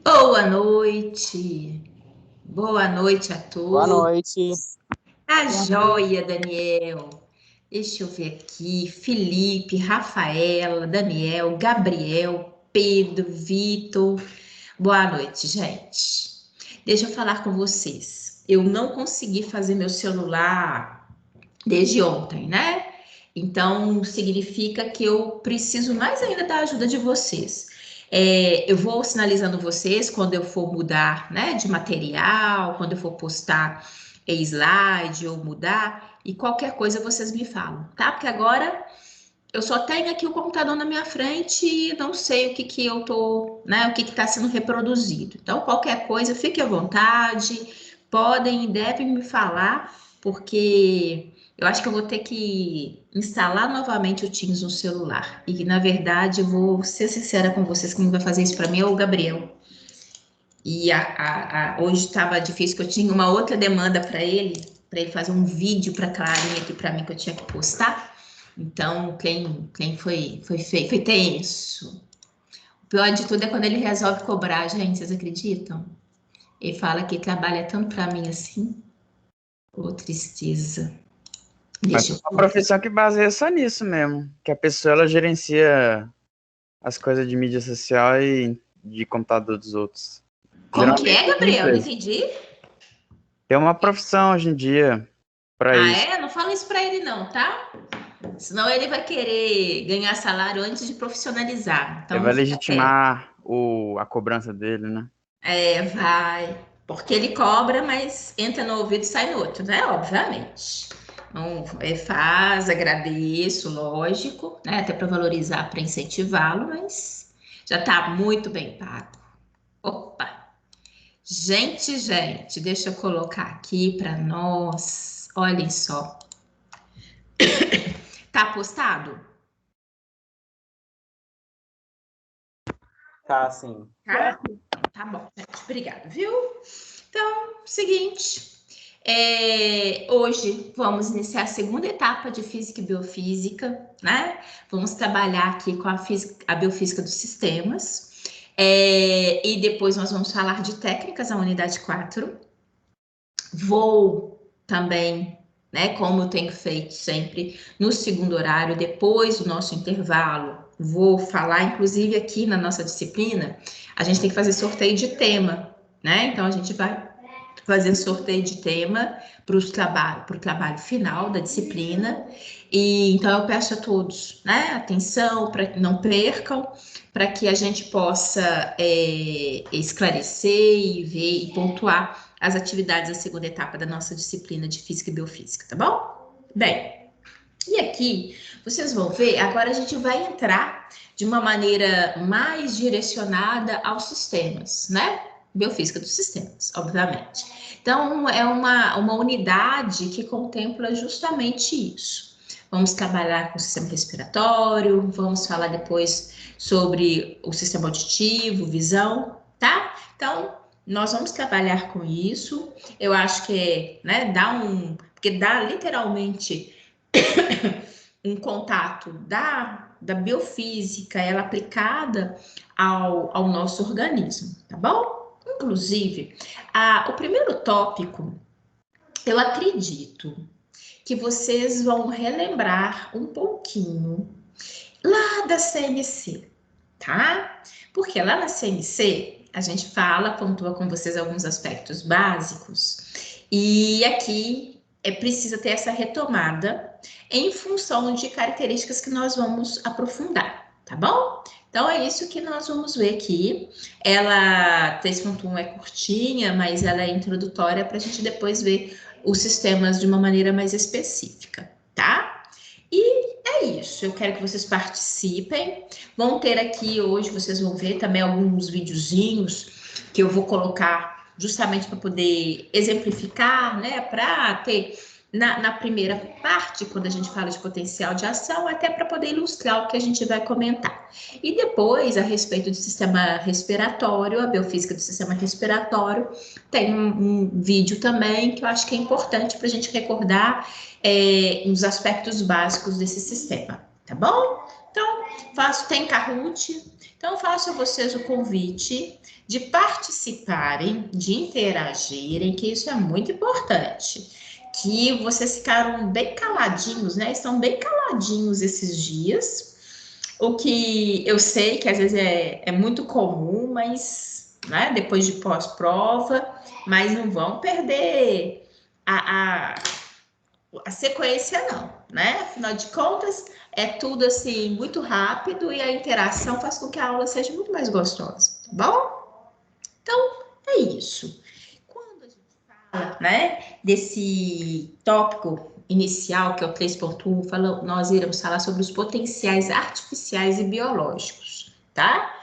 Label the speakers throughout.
Speaker 1: Boa noite. Boa noite a
Speaker 2: Boa
Speaker 1: todos.
Speaker 2: noite.
Speaker 1: A joia, Daniel. Deixa eu ver aqui. Felipe, Rafaela, Daniel, Gabriel, Pedro, Vitor. Boa noite, gente. Deixa eu falar com vocês. Eu não consegui fazer meu celular desde ontem, né? Então, significa que eu preciso mais ainda da ajuda de vocês. Eu vou sinalizando vocês quando eu for mudar, né, de material, quando eu for postar slide ou mudar, e qualquer coisa vocês me falam, tá? Porque agora eu só tenho aqui o computador na minha frente e não sei o que que eu tô, né, o que que está sendo reproduzido. Então, qualquer coisa, fique à vontade, podem e devem me falar, porque eu acho que eu vou ter que instalar novamente o Teams no celular. E na verdade, eu vou ser sincera com vocês, quem vai fazer isso para mim é o Gabriel. E hoje estava difícil, que eu tinha uma outra demanda para ele fazer um vídeo para Clarinha aqui para mim que eu tinha que postar. Então, quem foi feio, foi tenso. O pior de tudo é quando ele resolve cobrar, gente, vocês acreditam? Ele fala que trabalha tanto para mim assim. Ô, tristeza.
Speaker 2: Mas
Speaker 1: Deixa
Speaker 2: é
Speaker 1: eu.
Speaker 2: uma profissão que baseia só nisso mesmo, que a pessoa ela gerencia as coisas de mídia social e de computador dos outros.
Speaker 1: Como que é,
Speaker 2: Geralmente na
Speaker 1: Gabriel? Não
Speaker 2: empresa.
Speaker 1: entendi.
Speaker 2: Tem uma profissão hoje em dia para
Speaker 1: Ah,
Speaker 2: isso.
Speaker 1: é? Não fala isso para ele, não, tá? Senão ele vai querer ganhar salário antes de profissionalizar.
Speaker 2: Ele
Speaker 1: Então,
Speaker 2: vai
Speaker 1: fica quieto.
Speaker 2: legitimar a cobrança dele, né?
Speaker 1: Vai. Porque ele cobra, mas entra no ouvido e sai no outro, né? Obviamente. Então, faz, agradeço, lógico, né? Até para valorizar, para incentivá-lo, mas já está muito bem pago. Opa! Gente, deixa eu colocar aqui para nós. Olhem só. Tá postado?
Speaker 2: Tá, sim.
Speaker 1: Tá? Tá bom, gente. Obrigada, viu? Então, seguinte. Hoje vamos iniciar a segunda etapa de Física e Biofísica, né? Vamos trabalhar aqui com a Biofísica dos Sistemas. E depois nós vamos falar de técnicas, a unidade 4. Vou também, né, como eu tenho feito sempre, no segundo horário, depois do nosso intervalo, vou falar, inclusive aqui na nossa disciplina, a gente tem que fazer sorteio de tema, né? Então a gente vai fazer sorteio de tema para o trabalho final da disciplina. E então eu peço a todos, né, atenção, para que não percam, para que a gente possa esclarecer e ver e pontuar as atividades da segunda etapa da nossa disciplina de Física e Biofísica, tá bom? Bem, e aqui vocês vão ver, agora a gente vai entrar de uma maneira mais direcionada aos sistemas, né? Biofísica dos sistemas, obviamente. Então, é uma unidade que contempla justamente isso. Vamos trabalhar com o sistema respiratório, vamos falar depois sobre o sistema auditivo, visão, tá? Então, nós vamos trabalhar com isso. Eu acho que, né, porque dá literalmente um contato da biofísica, ela aplicada ao nosso organismo, tá bom? Inclusive, o primeiro tópico, eu acredito que vocês vão relembrar um pouquinho lá da CMC, tá? Porque lá na CMC a gente pontua com vocês alguns aspectos básicos, e aqui é preciso ter essa retomada em função de características que nós vamos aprofundar, tá bom? Então é isso que nós vamos ver aqui. Ela 3.1 é curtinha, mas ela é introdutória para a gente depois ver os sistemas de uma maneira mais específica, tá? E é isso, eu quero que vocês participem. Vão ter aqui hoje, vocês vão ver também alguns videozinhos que eu vou colocar justamente para poder exemplificar, né? Para ter na primeira parte, quando a gente fala de potencial de ação, até para poder ilustrar o que a gente vai comentar. E depois, a respeito do sistema respiratório, a biofísica do sistema respiratório, tem um vídeo também que eu acho que é importante para a gente recordar os aspectos básicos desse sistema, tá bom? Então, tem Kahoot, então faço a vocês o convite de participarem, de interagirem, que isso é muito importante. Que vocês ficaram bem caladinhos, né? Estão bem caladinhos esses dias. O que eu sei que às vezes é muito comum, mas né, depois de pós-prova, mas não vão perder a sequência, não, né? Afinal de contas, é tudo assim muito rápido e a interação faz com que a aula seja muito mais gostosa, tá bom? Então, é isso. Quando a gente fala, né, desse tópico inicial, que é o 3.1, nós iremos falar sobre os potenciais artificiais e biológicos, tá?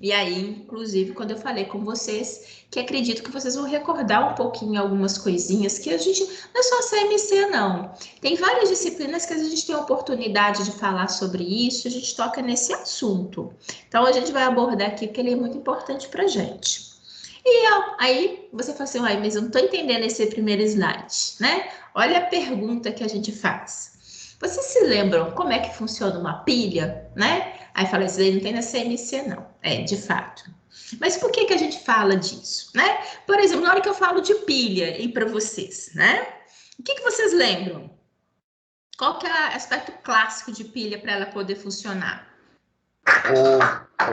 Speaker 1: E aí, inclusive, quando eu falei com vocês, que acredito que vocês vão recordar um pouquinho algumas coisinhas que a gente, não é só CMC, não. Tem várias disciplinas que a gente tem a oportunidade de falar sobre isso, a gente toca nesse assunto. Então, a gente vai abordar aqui porque ele é muito importante pra gente. E aí, você fala assim, mas eu não tô entendendo esse primeiro slide, né? Olha a pergunta que a gente faz. Vocês se lembram como é que funciona uma pilha, né? Aí fala, isso daí não tem na CMC, não. É, de fato. Mas por que a gente fala disso, né? Por exemplo, na hora que eu falo de pilha e para vocês, né? O que vocês lembram? Qual que é o aspecto clássico de pilha para ela poder funcionar?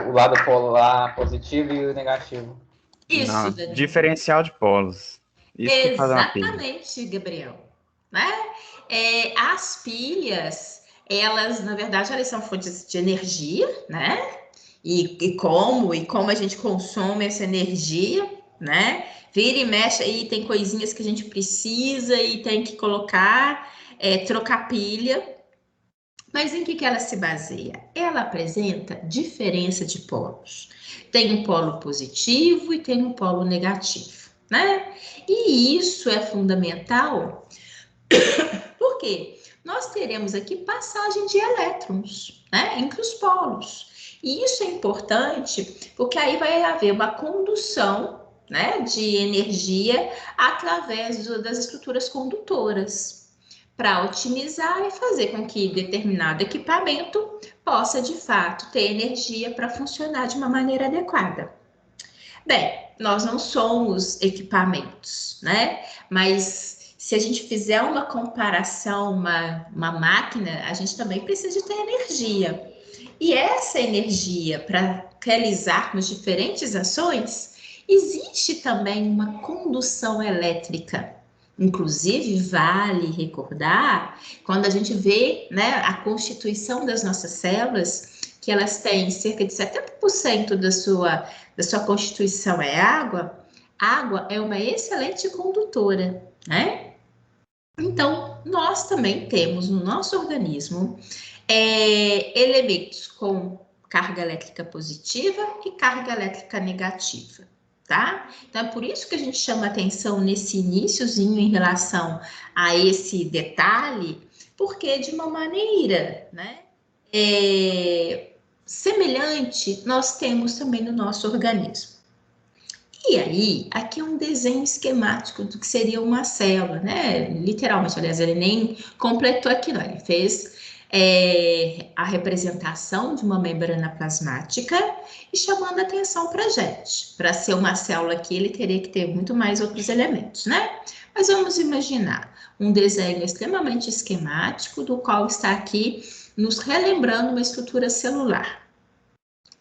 Speaker 3: O lado polar positivo e o negativo.
Speaker 1: Isso,
Speaker 2: Não,
Speaker 1: Danilo.
Speaker 2: diferencial de polos. Isso que faz uma pilha.
Speaker 1: Exatamente, Gabriel. Né? As pilhas, elas, na verdade, elas são fontes de energia, né? E como a gente consome essa energia, né? Vira e mexe aí, tem coisinhas que a gente precisa e tem que colocar, trocar pilha. Mas em que ela se baseia? Ela apresenta diferença de polos. Tem um polo positivo e tem um polo negativo, né? E isso é fundamental, porque nós teremos aqui passagem de elétrons, né, entre os polos. E isso é importante, porque aí vai haver uma condução, né, de energia através das estruturas condutoras, para otimizar e fazer com que determinado equipamento possa, de fato, ter energia para funcionar de uma maneira adequada. Bem, nós não somos equipamentos, né? Mas se a gente fizer uma comparação, uma máquina, a gente também precisa de ter energia. E essa energia, para realizarmos diferentes ações, existe também uma condução elétrica. Inclusive, vale recordar, quando a gente vê, né, a constituição das nossas células, que elas têm cerca de 70% da sua constituição é água, água é uma excelente condutora, né? Então, nós também temos no nosso organismo elementos com carga elétrica positiva e carga elétrica negativa, tá? Então, é por isso que a gente chama atenção nesse iniciozinho em relação a esse detalhe, porque de uma maneira, né, semelhante, nós temos também no nosso organismo. E aí, aqui é um desenho esquemático do que seria uma célula, né? Literalmente, aliás, ele nem completou aqui, não. Ele fez a representação de uma membrana plasmática e chamando a atenção para a gente. Para ser uma célula aqui, ele teria que ter muito mais outros elementos, né? Mas vamos imaginar um desenho extremamente esquemático, do qual está aqui nos relembrando uma estrutura celular.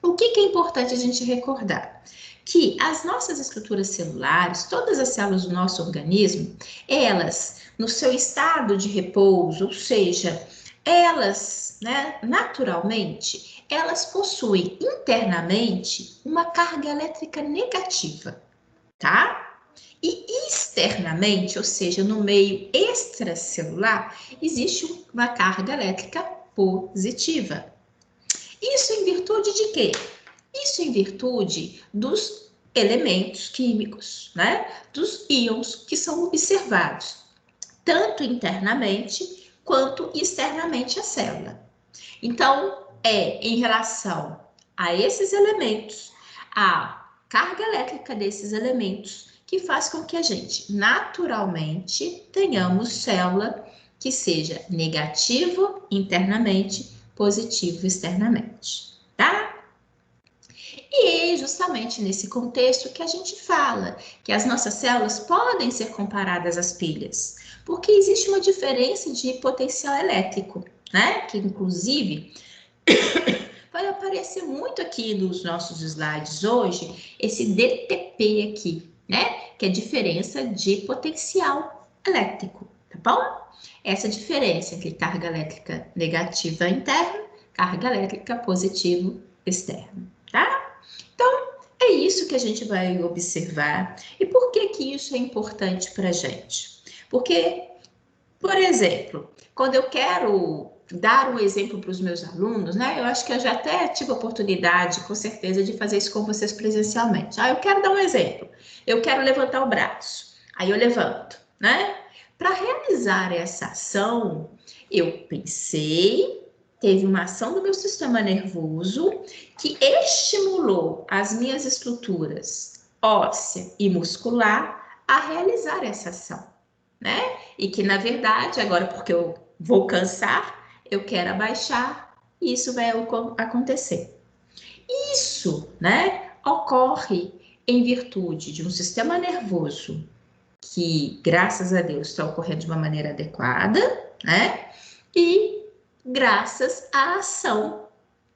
Speaker 1: O que é importante a gente recordar? Que as nossas estruturas celulares, todas as células do nosso organismo, elas, no seu estado de repouso, ou seja, elas, né, naturalmente, elas possuem internamente uma carga elétrica negativa, tá? E externamente, ou seja, no meio extracelular, existe uma carga elétrica positiva. Isso em virtude de quê? Isso em virtude dos elementos químicos, né? Dos íons que são observados, tanto internamente quanto externamente à célula. Então, em relação a esses elementos, a carga elétrica desses elementos, que faz com que a gente, naturalmente, tenhamos célula que seja negativo internamente, positivo externamente, tá? E é justamente nesse contexto que a gente fala que as nossas células podem ser comparadas às pilhas, porque existe uma diferença de potencial elétrico, né? Que inclusive vai aparecer muito aqui nos nossos slides hoje, esse DTP aqui, né? Que é a diferença de potencial elétrico, tá bom? Essa diferença entre carga elétrica negativa interna, carga elétrica positiva externa, tá? Então, é isso que a gente vai observar. E por que que isso é importante para a gente? Porque, por exemplo, quando eu quero dar um exemplo para os meus alunos, né? Eu acho que eu já até tive a oportunidade, com certeza, de fazer isso com vocês presencialmente. Eu quero dar um exemplo. Eu quero levantar o braço. Aí eu levanto, né? Para realizar essa ação, eu pensei, teve uma ação do meu sistema nervoso que estimulou as minhas estruturas óssea e muscular a realizar essa ação, né? E que, na verdade, agora porque eu vou cansar, eu quero abaixar, e isso vai acontecer. Isso, né, ocorre em virtude de um sistema nervoso que, graças a Deus, está ocorrendo de uma maneira adequada, né? E graças à ação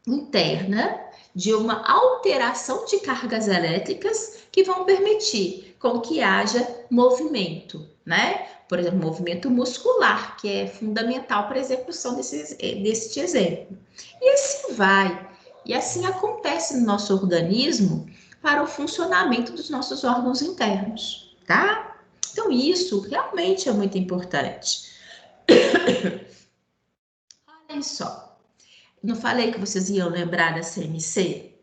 Speaker 1: interna de uma alteração de cargas elétricas que vão permitir com que haja movimento, né? Por exemplo, movimento muscular, que é fundamental para a execução desse exemplo. E assim vai. E assim acontece no nosso organismo para o funcionamento dos nossos órgãos internos, tá? Então, isso realmente é muito importante. Olhem só. Não falei que vocês iam lembrar da CMC?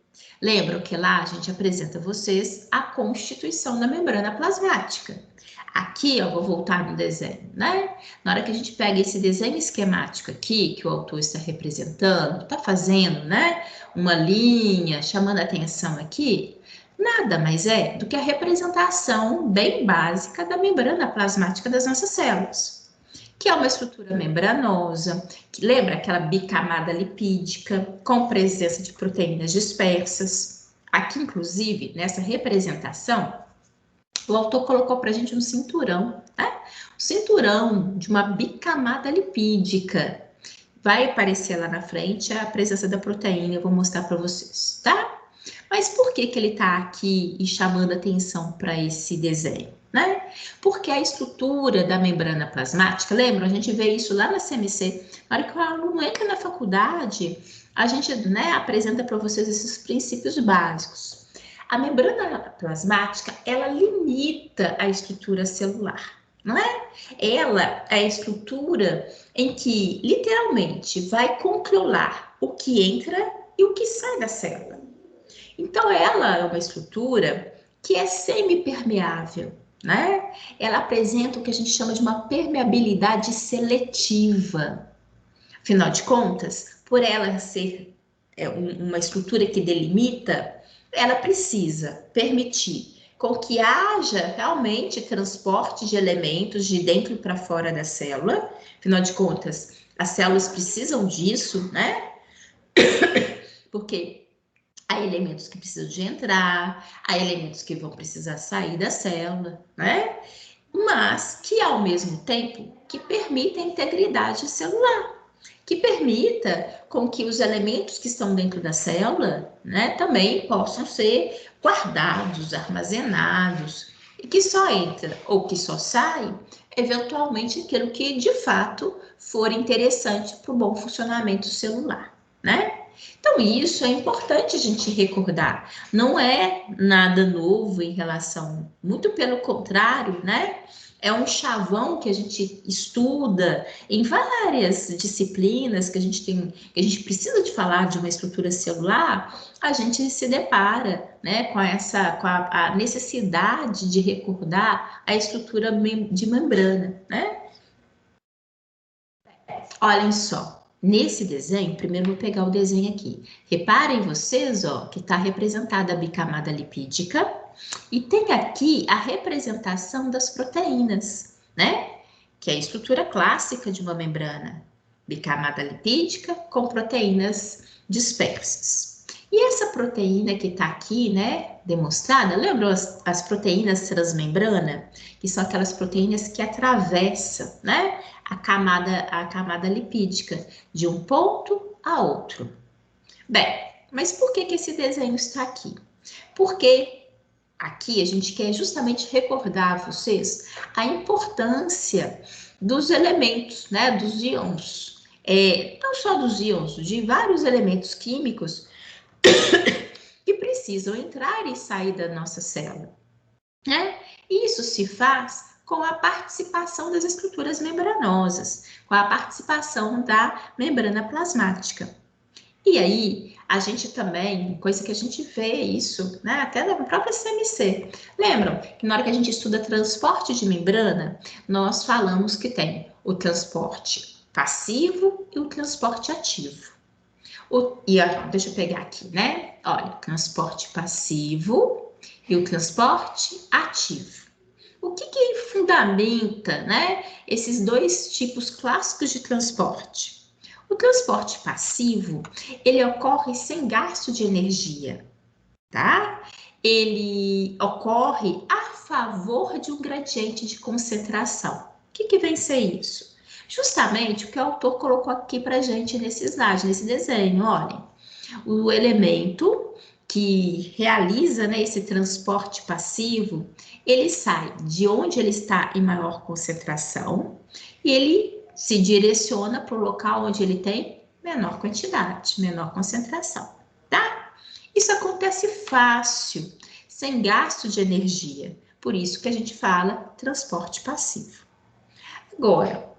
Speaker 1: Lembram que lá a gente apresenta a vocês a constituição da membrana plasmática. Aqui, ó, vou voltar no desenho, né? Na hora que a gente pega esse desenho esquemático aqui, que o autor está representando, está fazendo, né? Uma linha, chamando a atenção aqui, nada mais é do que a representação bem básica da membrana plasmática das nossas células, que é uma estrutura membranosa, que lembra aquela bicamada lipídica, com presença de proteínas dispersas. Aqui, inclusive, nessa representação, o autor colocou para a gente um cinturão, tá? Um cinturão de uma bicamada lipídica. Vai aparecer lá na frente a presença da proteína, eu vou mostrar para vocês, tá? Mas por que que ele está aqui e chamando atenção para esse desenho, né? Porque a estrutura da membrana plasmática, lembra? A gente vê isso lá na CMC. Na hora que o aluno entra na faculdade, a gente, né, apresenta para vocês esses princípios básicos. A membrana plasmática, ela limita a estrutura celular, não é? Ela é a estrutura em que, literalmente, vai controlar o que entra e o que sai da célula. Então, ela é uma estrutura que é semipermeável, né? Ela apresenta o que a gente chama de uma permeabilidade seletiva. Afinal de contas, por ela ser uma estrutura que delimita, ela precisa permitir com que haja realmente transporte de elementos de dentro para fora da célula. Afinal de contas, as células precisam disso, né? Porque há elementos que precisam de entrar, há elementos que vão precisar sair da célula, né? Mas que, ao mesmo tempo, que permita a integridade celular, que permita com que os elementos que estão dentro da célula, né, também possam ser guardados, armazenados, e que só entra ou que só sai, eventualmente, aquilo que, de fato, for interessante para o bom funcionamento celular, né? Então, isso é importante a gente recordar. Não é nada novo em relação, muito pelo contrário, né? É um chavão que a gente estuda em várias disciplinas que a gente tem, que a gente precisa de falar de uma estrutura celular, a gente se depara, né, com a necessidade de recordar a estrutura de membrana, né? Olhem só. Nesse desenho, primeiro vou pegar o desenho aqui. Reparem vocês, ó, que está representada a bicamada lipídica e tem aqui a representação das proteínas, né? Que é a estrutura clássica de uma membrana. bicamada lipídica com proteínas dispersas. E essa proteína que está aqui, né, demonstrada, lembram as proteínas transmembrana? Que são aquelas proteínas que atravessam, né, a camada lipídica de um ponto a outro. Bem, mas por que esse desenho está aqui? Porque aqui a gente quer justamente recordar a vocês a importância dos elementos, né, dos íons. Não só dos íons, de vários elementos químicos que precisam entrar e sair da nossa célula, né? Isso se faz com a participação das estruturas membranosas, com a participação da membrana plasmática. E aí, a gente também, coisa que a gente vê isso, né, até na própria CMC. Lembram que na hora que a gente estuda transporte de membrana, nós falamos que tem o transporte passivo e o transporte ativo. Deixa eu pegar aqui, né? Olha, transporte passivo e o transporte ativo. O que fundamenta, né, esses dois tipos clássicos de transporte? O transporte passivo, ele ocorre sem gasto de energia, tá? Ele ocorre a favor de um gradiente de concentração. O que vem ser isso? Justamente o que o autor colocou aqui para a gente nesse slide, nesse desenho, olhem. O elemento que realiza, né, esse transporte passivo, ele sai de onde ele está em maior concentração e ele se direciona para o local onde ele tem menor quantidade, menor concentração, tá? Isso acontece fácil, sem gasto de energia. Por isso que a gente fala transporte passivo. Agora,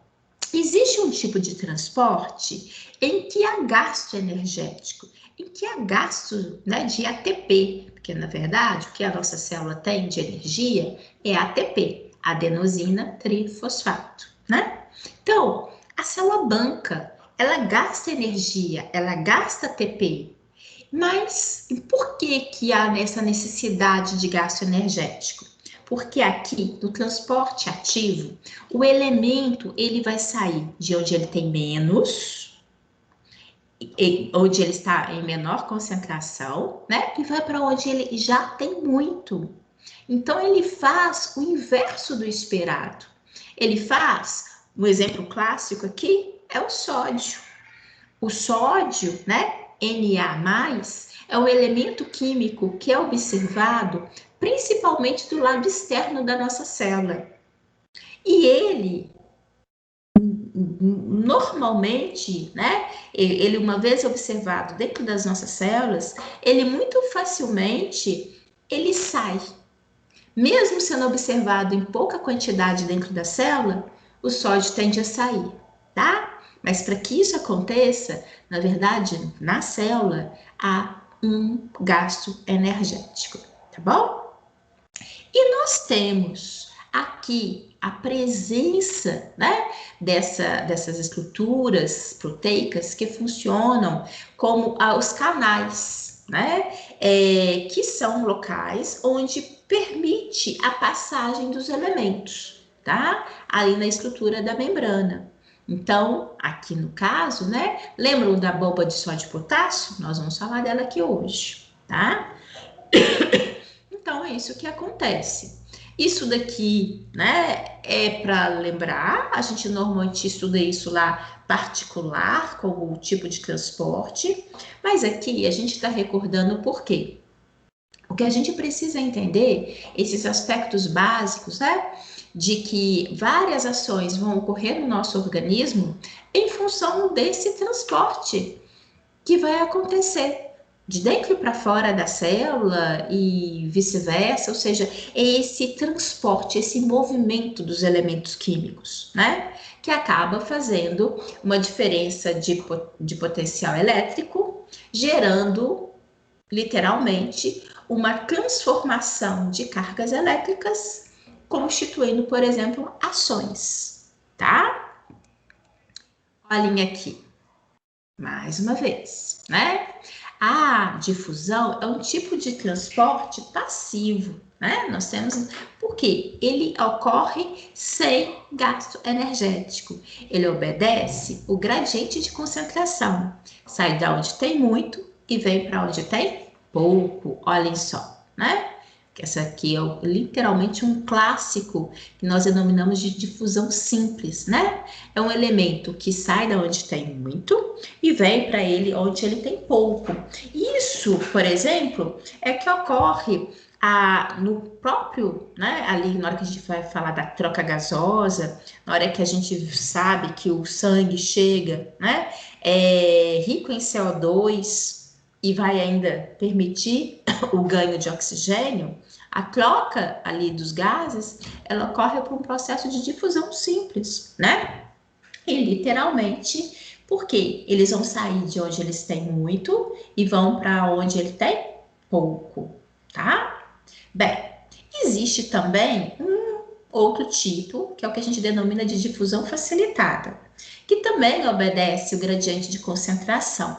Speaker 1: existe um tipo de transporte em que há gasto energético, em que há gasto, né, de ATP, porque na verdade o que a nossa célula tem de energia é ATP, adenosina trifosfato, né? Então, a célula banca, ela gasta energia, ela gasta ATP, mas por que há essa necessidade de gasto energético? Porque aqui, no transporte ativo, o elemento, ele vai sair de onde ele tem menos, onde ele está em menor concentração, né? E vai para onde ele já tem muito. Então, ele faz o inverso do esperado. Ele faz, um exemplo clássico aqui, é o sódio. O sódio, né? Na+, é um elemento químico que é observado principalmente do lado externo da nossa célula. E ele, normalmente, né, ele uma vez observado dentro das nossas células, ele muito facilmente, ele sai. Mesmo sendo observado em pouca quantidade dentro da célula, o sódio tende a sair, tá? Mas para que isso aconteça, na verdade, na célula, há um gasto energético, tá bom? E nós temos aqui a presença, né, dessas estruturas proteicas que funcionam como os canais, né, que são locais onde permite a passagem dos elementos, tá, ali na estrutura da membrana. Então, aqui no caso, né, lembram da bomba de sódio e potássio? Nós vamos falar dela aqui hoje, tá? Então, é isso que acontece. Isso daqui, né, é para lembrar, a gente normalmente estuda isso lá particular, com o tipo de transporte, mas aqui a gente está recordando por quê? O que a gente precisa entender, esses aspectos básicos, né, de que várias ações vão ocorrer no nosso organismo em função desse transporte que vai acontecer de dentro para fora da célula e vice-versa, ou seja, é esse transporte, esse movimento dos elementos químicos, né? Que acaba fazendo uma diferença de potencial elétrico, gerando, literalmente, uma transformação de cargas elétricas, constituindo, por exemplo, ações, tá? Olhem aqui, mais uma vez, né? A difusão é um tipo de transporte passivo, né? Nós temos, porque ele ocorre sem gasto energético. Ele obedece o gradiente de concentração. Sai da onde tem muito e vem para onde tem pouco. Olhem só, né? Essa aqui é literalmente um clássico que nós denominamos de difusão simples, né? É um elemento que sai da onde tem muito e vem para ele onde ele tem pouco. Isso, por exemplo, é que ocorre no próprio, né, ali na hora que a gente vai falar da troca gasosa, na hora que a gente sabe que o sangue chega, né, é rico em CO2 e vai ainda permitir o ganho de oxigênio, a troca ali dos gases, ela ocorre por um processo de difusão simples, né? E literalmente, porque eles vão sair de onde eles têm muito e vão para onde ele tem pouco, tá? Bem, existe também um outro tipo, que é o que a gente denomina de difusão facilitada, que também obedece o gradiente de concentração,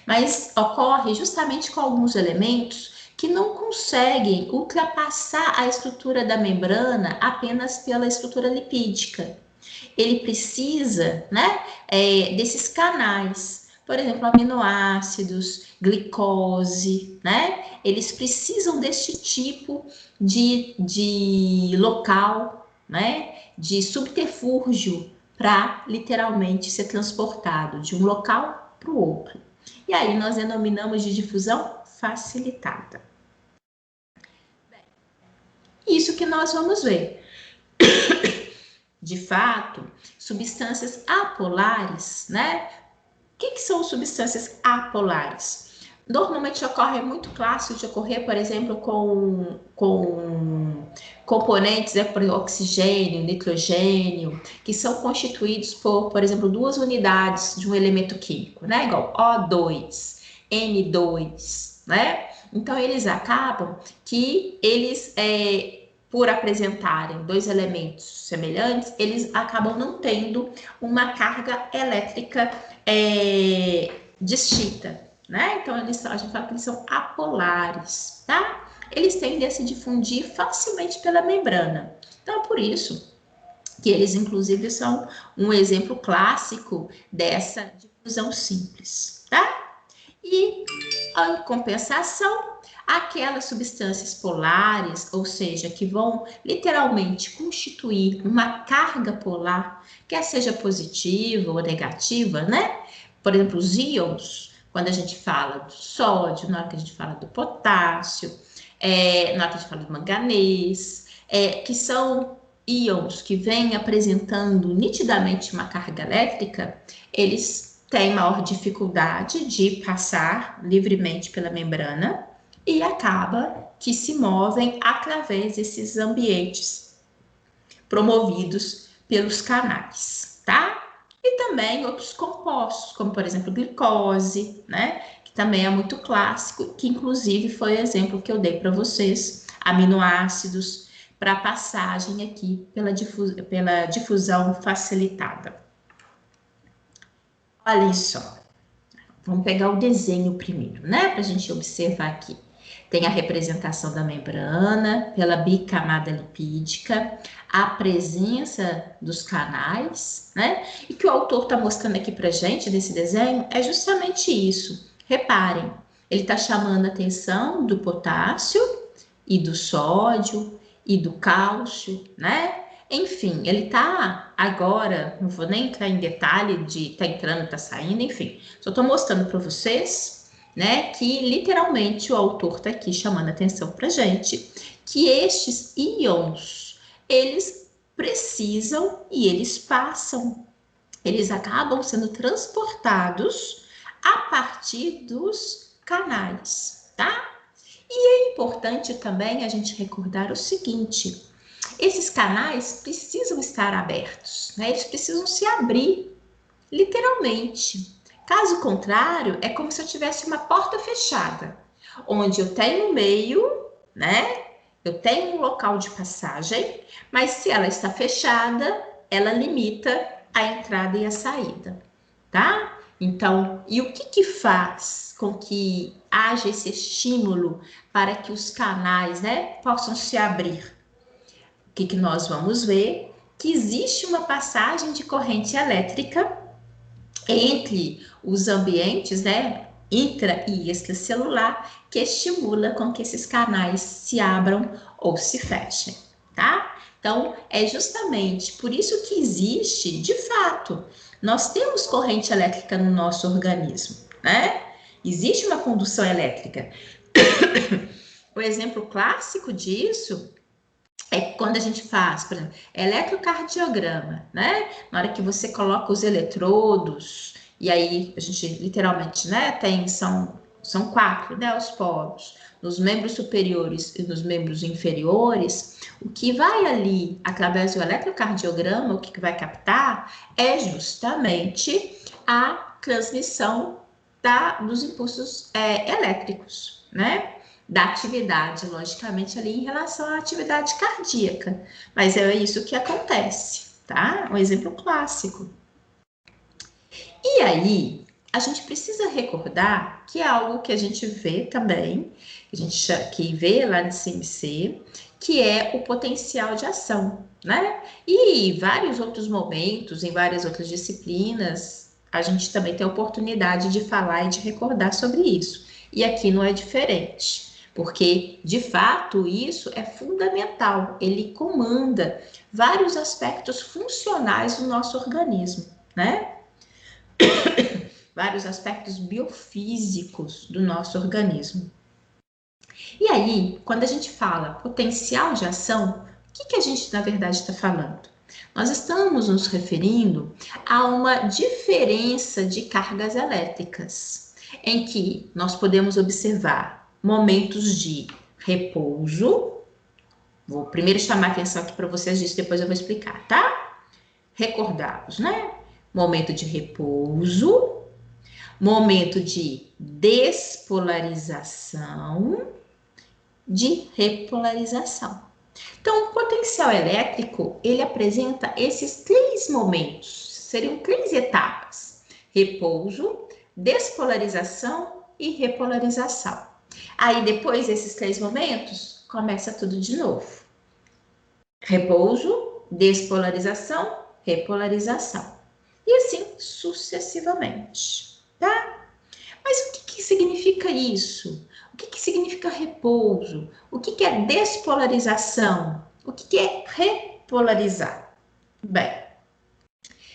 Speaker 1: mas ocorre justamente com alguns elementos que não conseguem ultrapassar a estrutura da membrana apenas pela estrutura lipídica. Ele precisa, né, desses canais, por exemplo, aminoácidos, glicose, né? Eles precisam desse tipo de local, né, de subterfúgio para literalmente ser transportado de um local para o outro. E aí nós denominamos de difusão facilitada. Isso que nós vamos ver. De fato, substâncias apolares, né? O que são substâncias apolares? Normalmente ocorre, é muito clássico de ocorrer, por exemplo, com componentes, né, por oxigênio, nitrogênio, que são constituídos por exemplo, duas unidades de um elemento químico, né? Igual O2, N2, né? Então, eles acabam que eles, por apresentarem dois elementos semelhantes, eles acabam não tendo uma carga elétrica distinta, né? Então, a gente fala que eles são apolares, tá? Eles tendem a se difundir facilmente pela membrana. Então, por isso que eles, inclusive, são um exemplo clássico dessa difusão simples, tá? E, em compensação, aquelas substâncias polares, ou seja, que vão literalmente constituir uma carga polar, quer seja positiva ou negativa, né? Por exemplo, os íons, quando a gente fala do sódio, na hora que a gente fala do potássio, na hora que a gente fala do manganês, que são íons que vêm apresentando nitidamente uma carga elétrica, eles têm maior dificuldade de passar livremente pela membrana e acaba que se movem através desses ambientes promovidos pelos canais, tá? E também outros compostos, como por exemplo glicose, né? Que também é muito clássico, que inclusive foi o exemplo que eu dei para vocês, aminoácidos, para passagem aqui pela difusão facilitada. Olha só, vamos pegar o desenho primeiro, né? Para a gente observar aqui. Tem a representação da membrana pela bicamada lipídica, a presença dos canais, né? E que o autor está mostrando aqui para gente desse desenho é justamente isso. Reparem, ele está chamando a atenção do potássio e do sódio e do cálcio, né? Enfim, ele está agora, não vou nem entrar em detalhe de tá entrando, tá saindo, enfim. Só estou mostrando para vocês, né, que literalmente o autor está aqui chamando a atenção para gente que estes íons, eles precisam e eles passam, eles acabam sendo transportados a partir dos canais, tá? E é importante também a gente recordar o seguinte: esses canais precisam estar abertos, né? Eles precisam se abrir, literalmente. Caso contrário, é como se eu tivesse uma porta fechada, onde eu tenho um meio, né? Eu tenho um local de passagem, mas se ela está fechada, ela limita a entrada e a saída, tá? Então, e o que faz com que haja esse estímulo para que os canais, né, possam se abrir? O que nós vamos ver? Que existe uma passagem de corrente elétrica entre os ambientes, né, intra e extracelular, que estimula com que esses canais se abram ou se fechem, tá? Então, é justamente por isso que existe, de fato, nós temos corrente elétrica no nosso organismo, né? Existe uma condução elétrica. O exemplo clássico disso é quando a gente faz, por exemplo, eletrocardiograma, né? Na hora que você coloca os eletrodos, e aí a gente literalmente, né, são 4, né, os polos, nos membros superiores e nos membros inferiores, o que vai ali, através do eletrocardiograma, o que vai captar é justamente a transmissão dos impulsos elétricos, né? Da atividade, logicamente, ali em relação à atividade cardíaca. Mas é isso que acontece, tá? Um exemplo clássico. E aí, a gente precisa recordar que é algo que a gente vê também, que vê lá no CMC, que é o potencial de ação, né? E em vários outros momentos, em várias outras disciplinas, a gente também tem a oportunidade de falar e de recordar sobre isso. E aqui não é diferente. Porque, de fato, isso é fundamental, ele comanda vários aspectos funcionais do nosso organismo, né? Vários aspectos biofísicos do nosso organismo. E aí, quando a gente fala potencial de ação, o que a gente, na verdade, está falando? Nós estamos nos referindo a uma diferença de cargas elétricas, em que nós podemos observar momentos de repouso. Vou primeiro chamar a atenção aqui para vocês disso, depois eu vou explicar, tá? Recordá-los, né? Momento de repouso, momento de despolarização, de repolarização. Então, o potencial elétrico, ele apresenta esses 3 momentos, seriam 3 etapas: repouso, despolarização e repolarização. Aí, depois desses 3 momentos, começa tudo de novo. Repouso, despolarização, repolarização. E assim sucessivamente, tá? Mas o que significa isso? O que significa repouso? O que é despolarização? O que é repolarizar? Bem,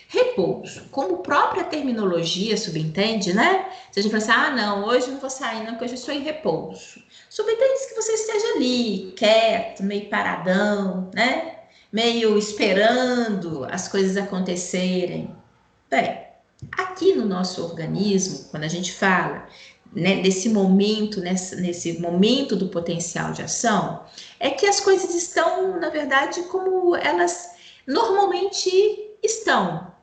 Speaker 1: repouso, como própria terminologia subentende, né? Se a gente fala assim, não, hoje não vou sair não, porque hoje eu estou em repouso. Subentende que você esteja ali, quieto, meio paradão, né? Meio esperando as coisas acontecerem. Bem, aqui no nosso organismo, quando a gente fala, né, desse momento, nesse momento do potencial de ação, é que as coisas estão, na verdade, como elas normalmente estão,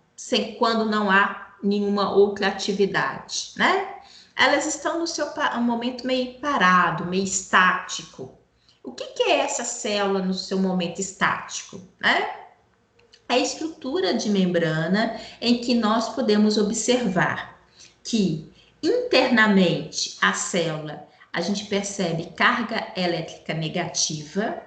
Speaker 1: quando não há nenhuma outra atividade, né? Elas estão no seu momento meio parado, meio estático. O que é essa célula no seu momento estático, né? A estrutura de membrana em que nós podemos observar que internamente a célula a gente percebe carga elétrica negativa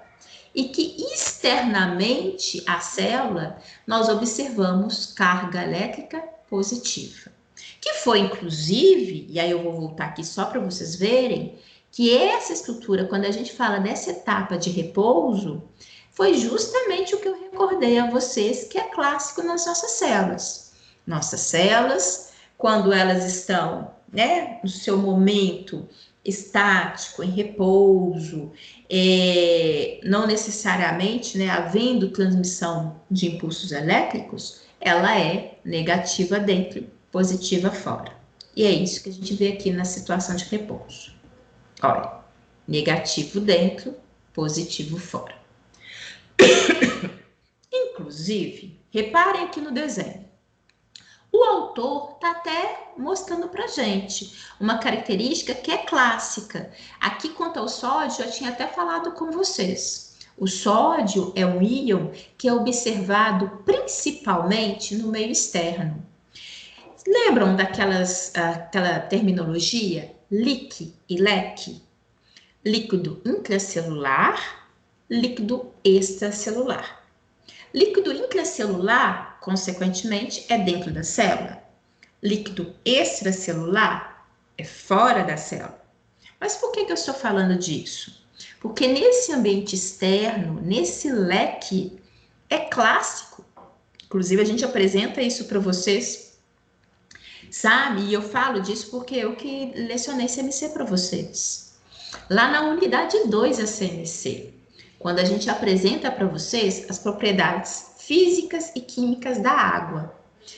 Speaker 1: e que externamente a célula nós observamos carga elétrica positiva. Que foi inclusive, e aí eu vou voltar aqui só para vocês verem, que essa estrutura, quando a gente fala dessa etapa de repouso, foi justamente o que eu recordei a vocês, que é clássico nas nossas células. Nossas células, quando elas estão, né, no seu momento estático, em repouso, não necessariamente, né, havendo transmissão de impulsos elétricos, ela é negativa dentro, positiva fora. E é isso que a gente vê aqui na situação de repouso. Olha, negativo dentro, positivo fora. Inclusive, reparem aqui no desenho. O autor está até mostrando para gente uma característica que é clássica. Aqui, quanto ao sódio, eu tinha até falado com vocês. O sódio é um íon que é observado principalmente no meio externo. Lembram aquela terminologia LIC e LEC? Líquido intracelular, líquido extracelular. Líquido intracelular, consequentemente, é dentro da célula. Líquido extracelular é fora da célula. Mas por que eu estou falando disso? Porque nesse ambiente externo, nesse leque, é clássico. Inclusive, a gente apresenta isso para vocês, sabe? E eu falo disso porque eu que lecionei CMC para vocês. Lá na unidade 2 da CMC, quando a gente apresenta para vocês as propriedades físicas e químicas da água.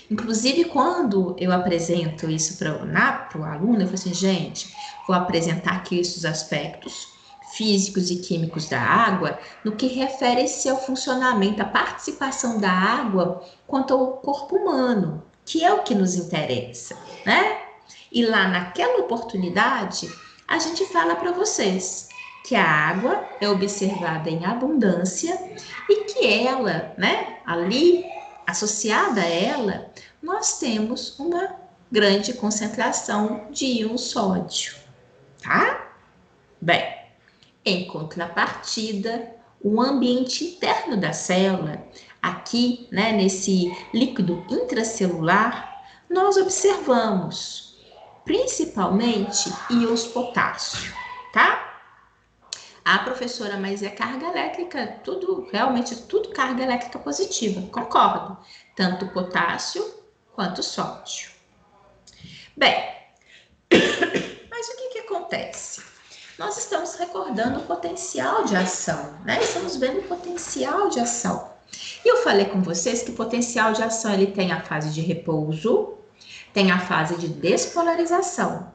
Speaker 1: Inclusive, quando eu apresento isso para o aluno, eu falo assim, gente, vou apresentar aqui esses aspectos físicos e químicos da água, no que refere-se ao funcionamento, à participação da água quanto ao corpo humano, que é o que nos interessa, né? E lá naquela oportunidade, a gente fala para vocês que a água é observada em abundância e que ela, né, ali, associada a ela, nós temos uma grande concentração de íon sódio, tá? Bem, em contrapartida, o ambiente interno da célula, aqui, né, nesse líquido intracelular, nós observamos principalmente íons potássio, tá? A professora, mas é carga elétrica, tudo, realmente tudo carga elétrica positiva, concordo. Tanto potássio quanto sódio. Bem, mas o que acontece? Nós estamos recordando o potencial de ação, né? Estamos vendo o potencial de ação. E eu falei com vocês que o potencial de ação, ele tem a fase de repouso, tem a fase de despolarização.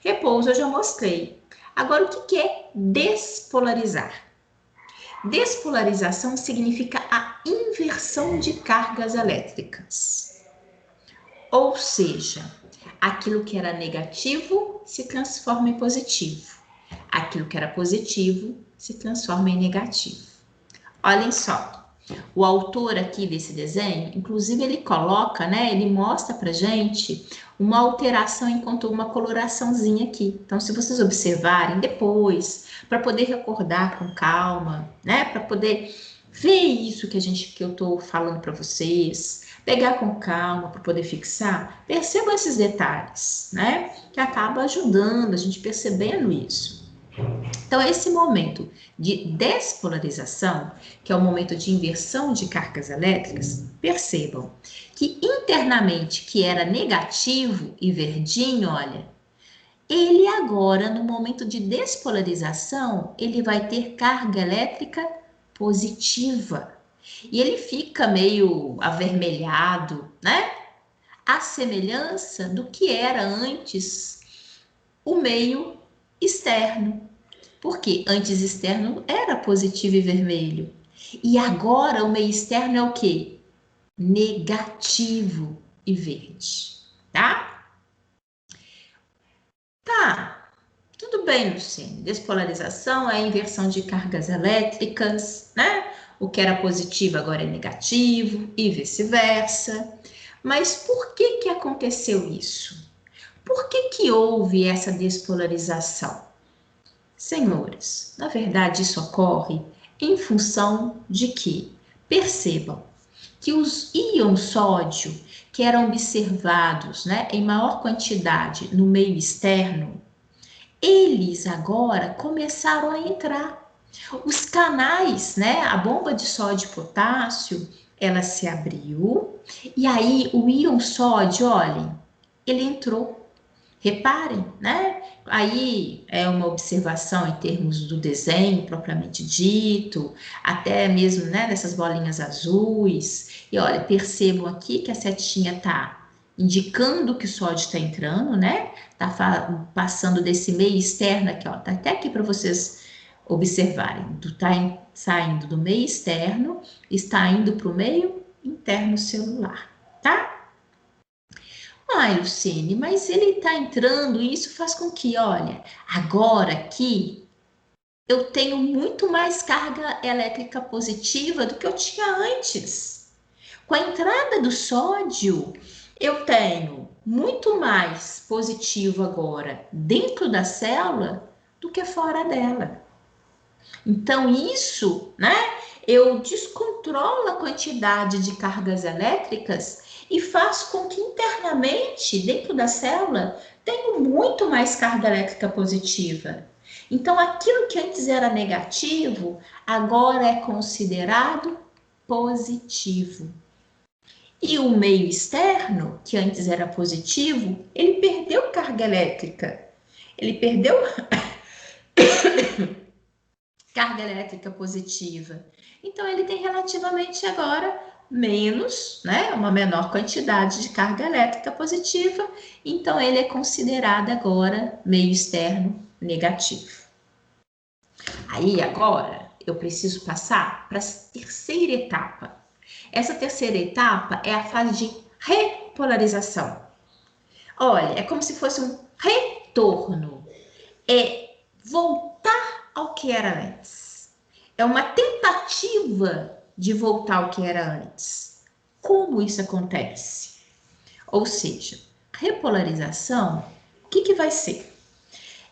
Speaker 1: Repouso eu já mostrei. Agora, o que é despolarizar? Despolarização significa a inversão de cargas elétricas. Ou seja, aquilo que era negativo se transforma em positivo. Aquilo que era positivo se transforma em negativo. Olhem só. O autor aqui desse desenho, inclusive ele coloca, né, ele mostra pra gente uma alteração enquanto uma coloraçãozinha aqui. Então, se vocês observarem depois, para poder recordar com calma, né, para poder ver isso que eu tô falando para vocês, pegar com calma para poder fixar, percebam esses detalhes, né, que acaba ajudando a gente percebendo isso. Então, esse momento de despolarização, que é o momento de inversão de cargas elétricas, percebam que internamente, que era negativo e verdinho, olha, ele agora, no momento de despolarização, ele vai ter carga elétrica positiva. E ele fica meio avermelhado, né? A semelhança do que era antes o meio externo. Porque antes externo era positivo e vermelho. E agora o meio externo é o quê? Negativo e verde, tá? Tá, tudo bem, Luciene. Despolarização é a inversão de cargas elétricas, né? O que era positivo agora é negativo e vice-versa. Mas por que aconteceu isso? Por que houve essa despolarização? Senhores, na verdade isso ocorre em função de que, percebam, que os íons sódio que eram observados, né, em maior quantidade no meio externo, eles agora começaram a entrar. Os canais, né, a bomba de sódio e potássio, ela se abriu e aí o íon sódio, olhem, ele entrou. Reparem, né? Aí é uma observação em termos do desenho propriamente dito, até mesmo, né, dessas bolinhas azuis. E olha, percebam aqui que a setinha está indicando que o sódio está entrando, né? Tá passando desse meio externo aqui, ó. Tá até aqui para vocês observarem. Tá saindo do meio externo, está indo para o meio interno celular, tá? Ai, Luciene, mas ele está entrando e isso faz com que, olha, agora aqui eu tenho muito mais carga elétrica positiva do que eu tinha antes. Com a entrada do sódio, Eu tenho muito mais positivo agora dentro da célula do que fora dela. Então, isso, né? Eu descontrolo a quantidade de cargas elétricas e faz com que internamente, dentro da célula, tenha muito mais carga elétrica positiva. Então, aquilo que antes era negativo, agora é considerado positivo. E o meio externo, que antes era positivo, ele perdeu carga elétrica. Ele perdeu carga elétrica positiva. Então, ele tem relativamente agora menos, né, uma menor quantidade de carga elétrica positiva. Então, ele é considerado agora meio externo negativo. Aí, agora, eu preciso passar para a terceira etapa. Essa terceira etapa é a fase de repolarização. Olha, é como se fosse um retorno. É voltar ao que era antes. É uma tentativa de voltar ao que era antes. Como isso acontece? Ou seja, repolarização, o que vai ser?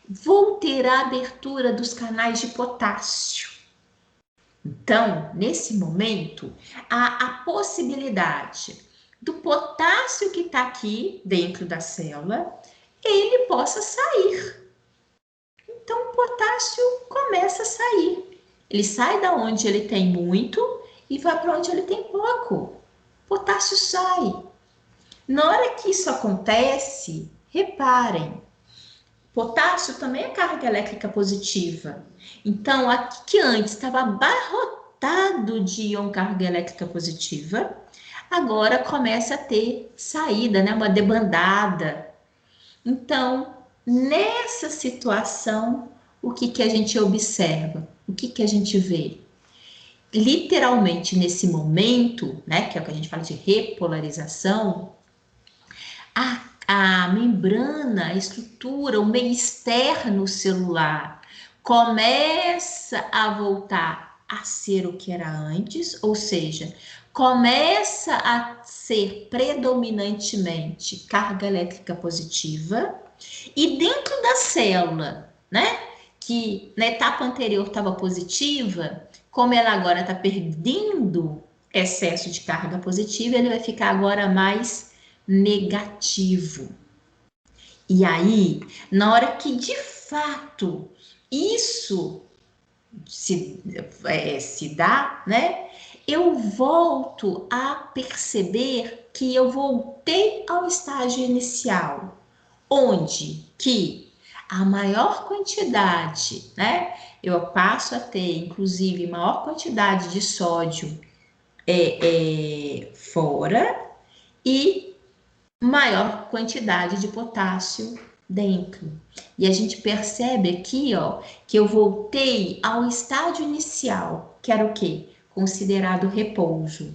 Speaker 1: Vou ter a abertura dos canais de potássio. Então, nesse momento, há a possibilidade do potássio que está aqui dentro da célula, ele possa sair. Então, o potássio começa a sair. Ele sai da onde ele tem muito e vai para onde ele tem pouco. O potássio sai. Na hora que isso acontece, reparem, potássio também é carga elétrica positiva. Então, aqui que antes estava abarrotado de íon carga elétrica positiva, agora começa a ter saída, né? Uma debandada. Então, nessa situação, o que a gente observa? O que a gente vê? Literalmente, nesse momento, né, que é o que a gente fala de repolarização, a membrana, a estrutura, o meio externo celular começa a voltar a ser o que era antes, ou seja, começa a ser predominantemente carga elétrica positiva, e dentro da célula, né, que na etapa anterior estava positiva, como ela agora está perdendo excesso de carga positiva, ele vai ficar agora mais negativo. E aí, na hora que de fato isso se dá, né? Eu volto a perceber que eu voltei ao estágio inicial, onde que a maior quantidade, né? Eu passo a ter, inclusive, maior quantidade de sódio fora e maior quantidade de potássio dentro. E a gente percebe aqui, ó, que eu voltei ao estágio inicial, que era o quê? Considerado repouso.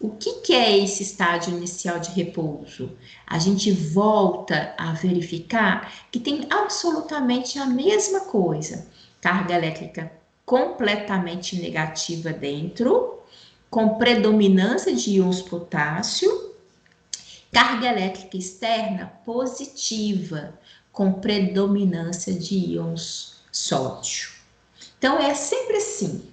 Speaker 1: O que é esse estágio inicial de repouso? A gente volta a verificar que tem absolutamente a mesma coisa. Carga elétrica completamente negativa dentro, com predominância de íons potássio, carga elétrica externa positiva, com predominância de íons sódio. Então, é sempre assim: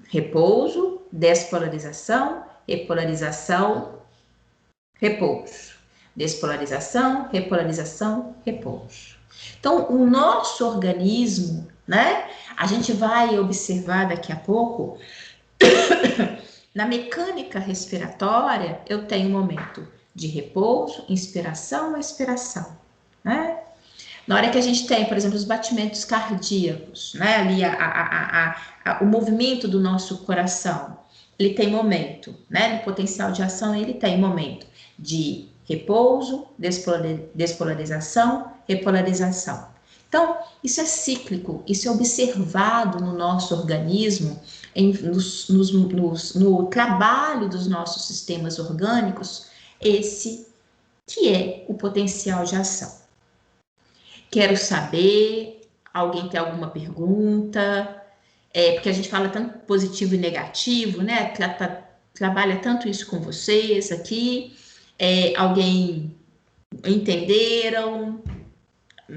Speaker 1: repouso, despolarização, repolarização, repouso. Despolarização, repolarização, repouso. Então, o nosso organismo, né? A gente vai observar daqui a pouco, na mecânica respiratória, eu tenho um momento de repouso, inspiração, expiração, né? Na hora que a gente tem, por exemplo, os batimentos cardíacos, né? Ali o movimento do nosso coração, ele tem momento, né? No potencial de ação, ele tem momento de repouso, despolarização, repolarização. Então, isso é cíclico, isso é observado no nosso organismo, no trabalho dos nossos sistemas orgânicos, esse que é o potencial de ação. Quero saber, alguém tem alguma pergunta? Porque a gente fala tanto positivo e negativo, né? Trabalha tanto isso com vocês aqui. Alguém entenderam?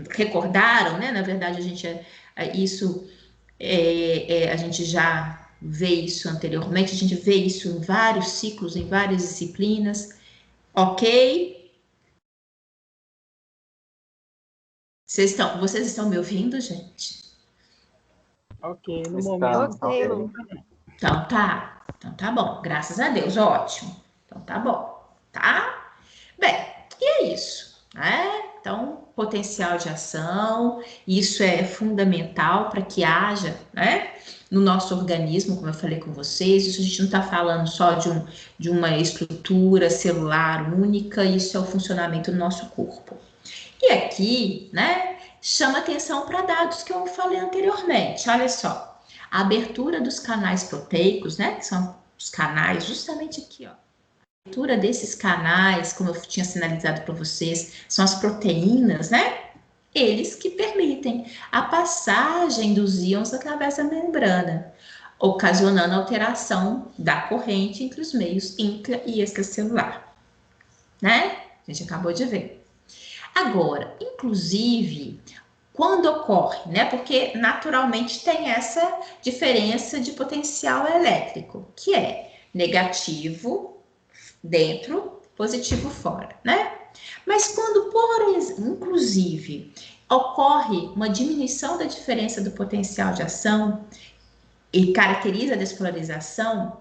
Speaker 1: Recordaram, né? Na verdade, a gente a gente já vê isso anteriormente, a gente vê isso em vários ciclos, em várias disciplinas. Ok? Vocês estão me ouvindo, gente?
Speaker 2: Ok, no
Speaker 3: Estamos,
Speaker 2: momento.
Speaker 4: Ok,
Speaker 3: ok.
Speaker 4: Lu.
Speaker 1: Então tá bom, graças a Deus, ótimo. Então tá bom, tá? Bem, e é isso, né? Então, potencial de ação, isso é fundamental para que haja, né? No nosso organismo, como eu falei com vocês, isso a gente não está falando só de uma estrutura celular única, isso é o funcionamento do nosso corpo. E aqui, né, chama atenção para dados que eu falei anteriormente. Olha só, a abertura dos canais proteicos, né, que são os canais justamente aqui, ó. A abertura desses canais, como eu tinha sinalizado para vocês, são as proteínas, né? Eles que permitem a passagem dos íons através da membrana, ocasionando alteração da corrente entre os meios intra e extracelular, né? A gente acabou de ver. Agora, inclusive, quando ocorre, né? Porque naturalmente tem essa diferença de potencial elétrico, que é negativo dentro, positivo fora, né? Mas quando, inclusive, ocorre uma diminuição da diferença do potencial de ação e caracteriza a despolarização,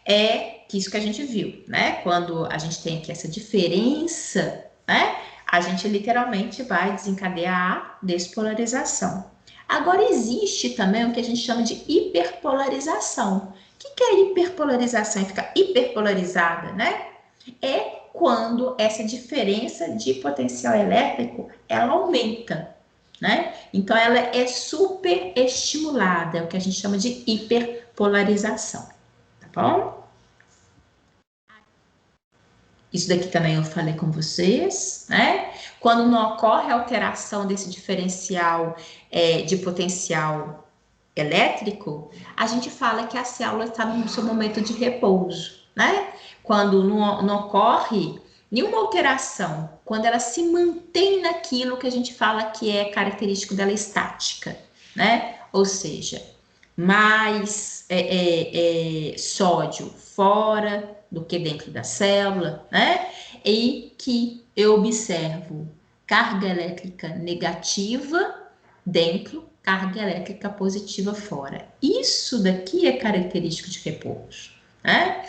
Speaker 1: é isso que a gente viu, né? Quando a gente tem aqui essa diferença, né? A gente literalmente vai desencadear a despolarização. Agora, existe também o que a gente chama de hiperpolarização. O que é hiperpolarização? Fica hiperpolarizada, né? É quando essa diferença de potencial elétrico, ela aumenta, né? Então, ela é superestimulada, é o que a gente chama de hiperpolarização, tá bom? Isso daqui também eu falei com vocês, né? Quando não ocorre alteração desse diferencial de potencial elétrico, a gente fala que a célula está no seu momento de repouso, né? Quando não ocorre nenhuma alteração, quando ela se mantém naquilo que a gente fala que é característico dela estática, né? Ou seja, mais sódio fora do que dentro da célula, né? E que eu observo carga elétrica negativa dentro, carga elétrica positiva fora. Isso daqui é característico de repouso, né?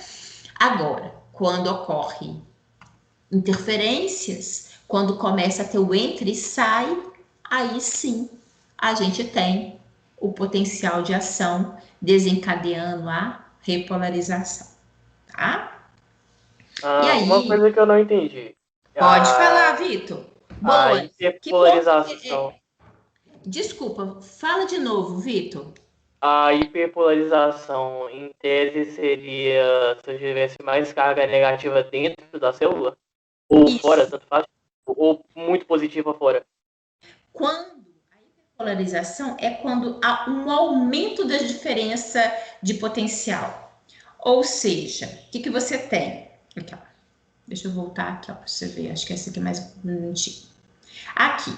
Speaker 1: Agora, quando ocorre interferências, quando começa a ter o entra e sai, aí sim a gente tem o potencial de ação desencadeando a repolarização, tá? E aí,
Speaker 4: Uma coisa que eu não entendi.
Speaker 1: pode falar, Vitor.
Speaker 4: A
Speaker 1: Boa.
Speaker 4: hiperpolarização.
Speaker 1: Desculpa, fala de novo, Vitor.
Speaker 4: A hiperpolarização, em tese, seria se eu tivesse mais carga negativa dentro da célula? Ou
Speaker 1: Isso.
Speaker 4: fora, tanto faz? Ou muito positiva fora?
Speaker 1: Quando a hiperpolarização é quando há um aumento da diferença de potencial. Ou seja, o que você tem? Aqui, ó. Deixa eu voltar aqui, ó, para você ver. Acho que esse aqui é mais bonitinho. Aqui.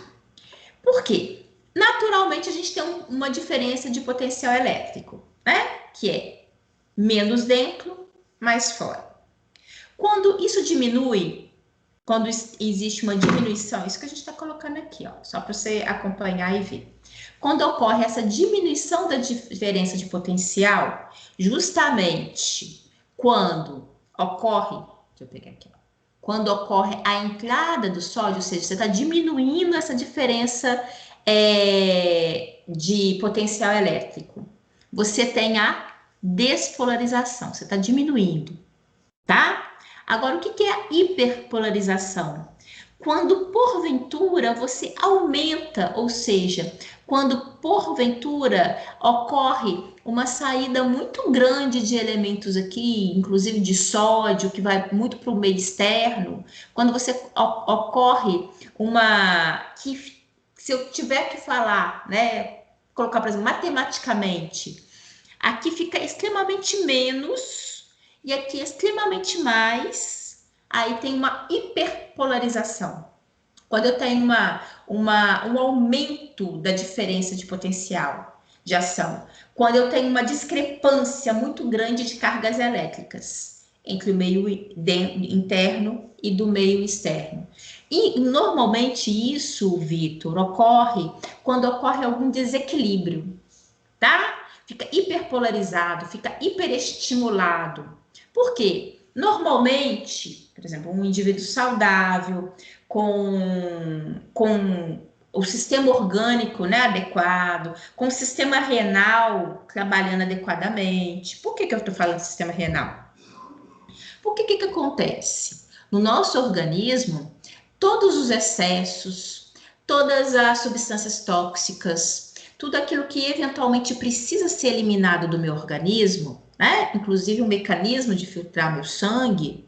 Speaker 1: Por quê? Naturalmente, a gente tem uma diferença de potencial elétrico, né? Que é menos dentro, mais fora. Quando isso diminui, quando existe uma diminuição, isso que a gente está colocando aqui, ó, só para você acompanhar e ver. Quando ocorre essa diminuição da diferença de potencial, justamente quando ocorre, deixa eu pegar aqui, ó, quando ocorre a entrada do sódio, ou seja, você está diminuindo essa diferença de potencial elétrico, você tem a despolarização, você está diminuindo, tá? Agora, o que é a hiperpolarização? Quando, porventura, você aumenta, ou seja, quando, porventura, ocorre uma saída muito grande de elementos aqui, inclusive de sódio, que vai muito para o meio externo, quando você ocorre se eu tiver que falar, né, colocar, por exemplo, matematicamente, aqui fica extremamente menos e aqui extremamente mais, aí tem uma hiperpolarização. Quando eu tenho um aumento da diferença de potencial de ação, quando eu tenho uma discrepância muito grande de cargas elétricas entre o meio interno e do meio externo. E normalmente isso, Vitor, ocorre quando ocorre algum desequilíbrio, tá? Fica hiperpolarizado, fica hiperestimulado. Por quê? Normalmente, por exemplo, um indivíduo saudável, com o sistema orgânico, né, adequado, com o sistema renal trabalhando adequadamente. Por que eu estou falando de sistema renal? Porque o que acontece? No nosso organismo, todos os excessos, todas as substâncias tóxicas, tudo aquilo que eventualmente precisa ser eliminado do meu organismo, né? Inclusive o mecanismo de filtrar meu sangue,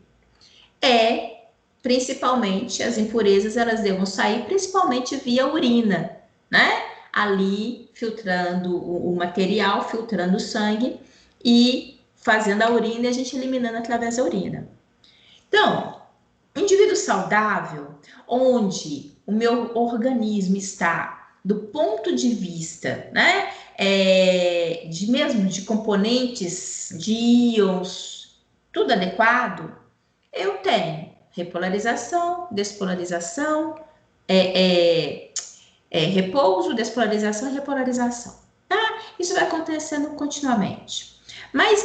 Speaker 1: principalmente as impurezas, elas devem sair principalmente via urina, né? Ali filtrando o material, filtrando o sangue e fazendo a urina e a gente eliminando através da urina. Então, um indivíduo saudável, onde o meu organismo está do ponto de vista, né, de componentes, de íons, tudo adequado, eu tenho repolarização, despolarização, repouso, despolarização e repolarização, tá? Isso vai acontecendo continuamente. Mas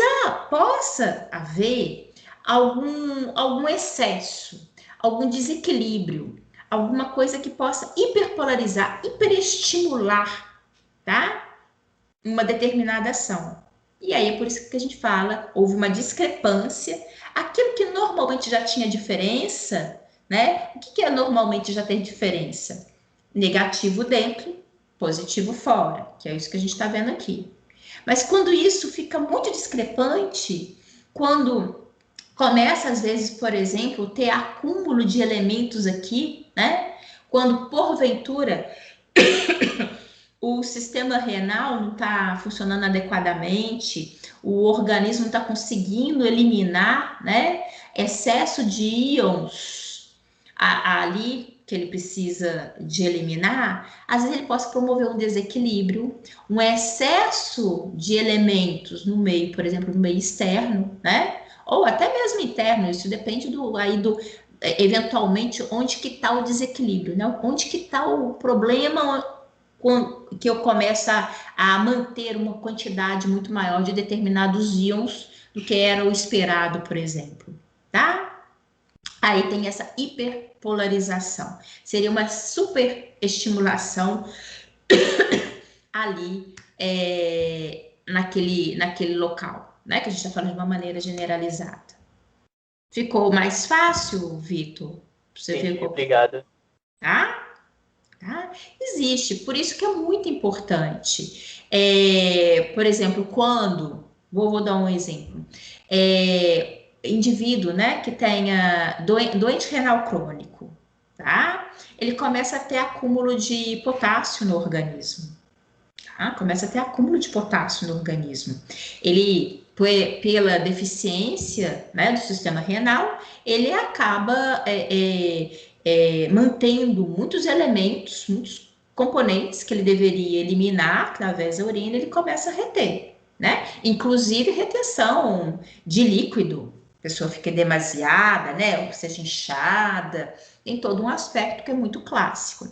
Speaker 1: possa haver algum excesso, algum desequilíbrio, alguma coisa que possa hiperpolarizar, hiperestimular, tá? Uma determinada ação. E aí é por isso que a gente fala, houve uma discrepância, aquilo que normalmente já tinha diferença, né? O que é normalmente já ter diferença? Negativo dentro, positivo fora, que é isso que a gente está vendo aqui. Mas quando isso fica muito discrepante, quando começa, às vezes, por exemplo, ter acúmulo de elementos aqui, né? Quando, porventura, o sistema renal não está funcionando adequadamente, o organismo está conseguindo eliminar, né? Excesso de íons ali que ele precisa de eliminar, às vezes ele pode promover um desequilíbrio, um excesso de elementos no meio, por exemplo, no meio externo, né? Ou até mesmo interno, isso depende eventualmente, onde que está o desequilíbrio, né? Onde que está o problema que eu começo a manter uma quantidade muito maior de determinados íons do que era o esperado, por exemplo, tá? Aí tem essa hiperpolarização. Seria uma superestimulação ali naquele local, né? Que a gente está falando de uma maneira generalizada. Ficou mais fácil, Vitor?
Speaker 4: Você sim, obrigado.
Speaker 1: Tá? Existe, por isso que é muito importante. Por exemplo, vou dar um exemplo, indivíduo, né, que tenha doente renal crônico, tá? Ele começa a ter acúmulo de potássio no organismo, tá? Começa a ter acúmulo de potássio no organismo. Ele, pela deficiência, né, do sistema renal, ele acaba mantendo muitos elementos, muitos componentes que ele deveria eliminar através da urina, ele começa a reter, né? Inclusive retenção de líquido, a pessoa fica demasiada, né? Ou seja, inchada, tem todo um aspecto que é muito clássico.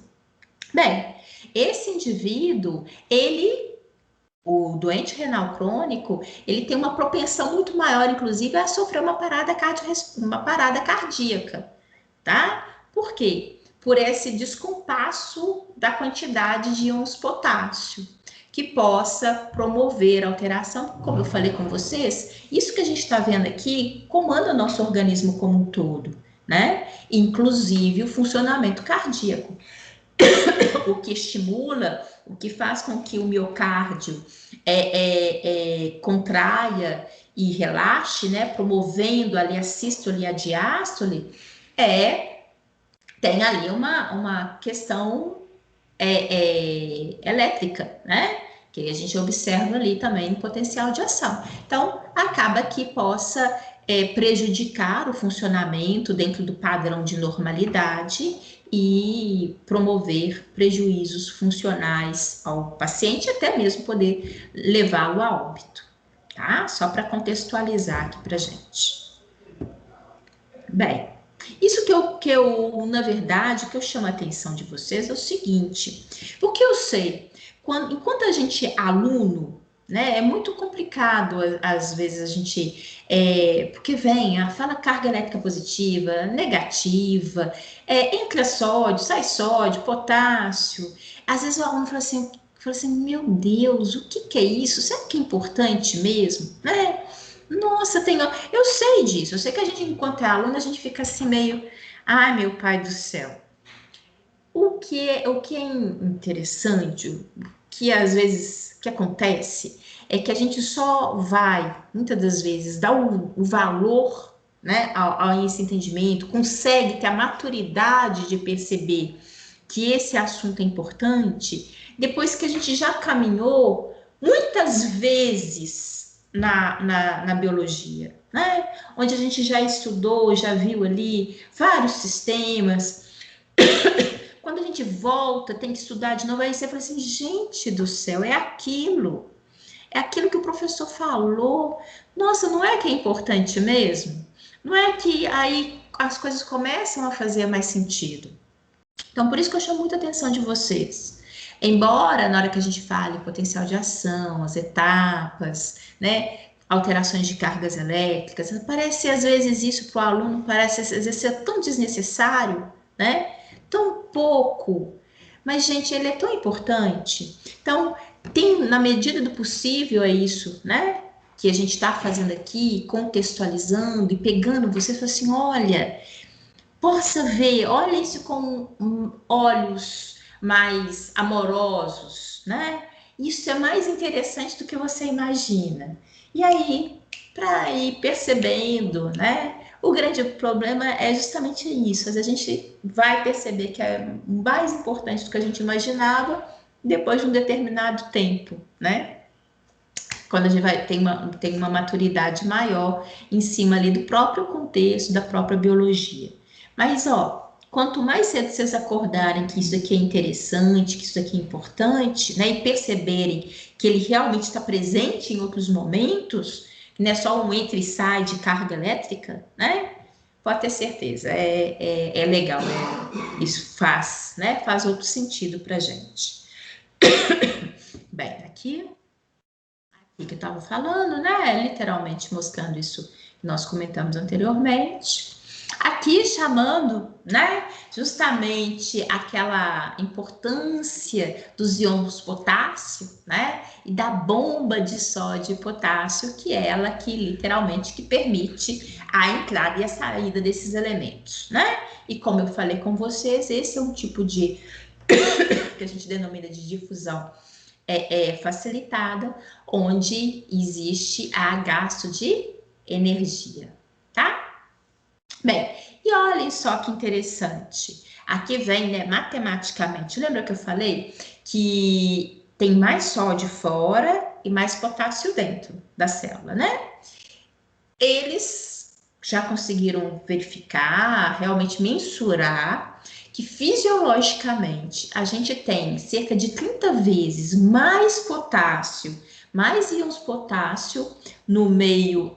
Speaker 1: Bem, esse indivíduo, o doente renal crônico, ele tem uma propensão muito maior, inclusive, a sofrer uma parada cardíaca, tá? Por quê? Por esse descompasso da quantidade de íons potássio, que possa promover alteração, como eu falei com vocês, isso que a gente está vendo aqui comanda o nosso organismo como um todo, né? Inclusive o funcionamento cardíaco, o que estimula, o que faz com que o miocárdio contraia e relaxe, né? Promovendo ali a sístole e a diástole, tem ali uma questão elétrica, né? Que a gente observa ali também no potencial de ação. Então, acaba que possa prejudicar o funcionamento dentro do padrão de normalidade e promover prejuízos funcionais ao paciente, até mesmo poder levá-lo a óbito, tá? Só para contextualizar aqui para gente. Bem, isso que eu, na verdade, o que eu chamo a atenção de vocês é o seguinte, porque eu sei, enquanto a gente é aluno, né, é muito complicado, às vezes, a gente, porque fala carga elétrica positiva, negativa, entra sódio, sai sódio, potássio, às vezes o aluno fala assim, meu Deus, o que é isso? Será que é importante mesmo? Né? Nossa, eu sei disso, eu sei que a gente, enquanto é aluno, a gente fica assim meio, ai meu pai do céu. O que é interessante, o que às vezes que acontece, é que a gente só vai, muitas das vezes, dar o valor, né, a esse entendimento, consegue ter a maturidade de perceber que esse assunto é importante, depois que a gente já caminhou muitas vezes na biologia, né? Onde a gente já estudou, já viu ali vários sistemas. Quando a gente volta, tem que estudar de novo, aí você fala assim, gente do céu, é aquilo que o professor falou. Nossa, não é que é importante mesmo? Não é que aí as coisas começam a fazer mais sentido? Então, por isso que eu chamo muita atenção de vocês. Embora, na hora que a gente fale potencial de ação, as etapas, né, alterações de cargas elétricas, parece, às vezes, isso para o aluno, parece, às vezes, ser tão desnecessário, né? Tão pouco. Mas, gente, ele é tão importante. Então, na medida do possível, é isso, né? Que a gente está fazendo aqui, contextualizando e pegando você e falando assim, olha, possa ver, olha isso com olhos mais amorosos, né? Isso é mais interessante do que você imagina. E aí, para ir percebendo, né? O grande problema é justamente isso. Às vezes a gente vai perceber que é mais importante do que a gente imaginava depois de um determinado tempo, né? Quando a gente tem uma maturidade maior em cima ali do próprio contexto, da própria biologia. Mas, quanto mais cedo vocês acordarem que isso aqui é interessante, que isso aqui é importante, né, e perceberem que ele realmente está presente em outros momentos, que não é só um entra e sai de carga elétrica, né, pode ter certeza, é legal, isso faz, né, faz outro sentido para a gente. Bem, aqui que eu estava falando, né, literalmente mostrando isso que nós comentamos anteriormente. Aqui chamando, né, justamente aquela importância dos íons potássio, né, e da bomba de sódio e potássio, que é ela que literalmente que permite a entrada e a saída desses elementos, né? E como eu falei com vocês, esse é um tipo de que a gente denomina de difusão facilitada, onde existe a gasto de energia, tá? Bem, e olhem só que interessante. Aqui vem, né, matematicamente, lembra que eu falei que tem mais sódio fora e mais potássio dentro da célula, né? Eles já conseguiram verificar, realmente mensurar que fisiologicamente a gente tem cerca de 30 vezes mais potássio, mais íons potássio no meio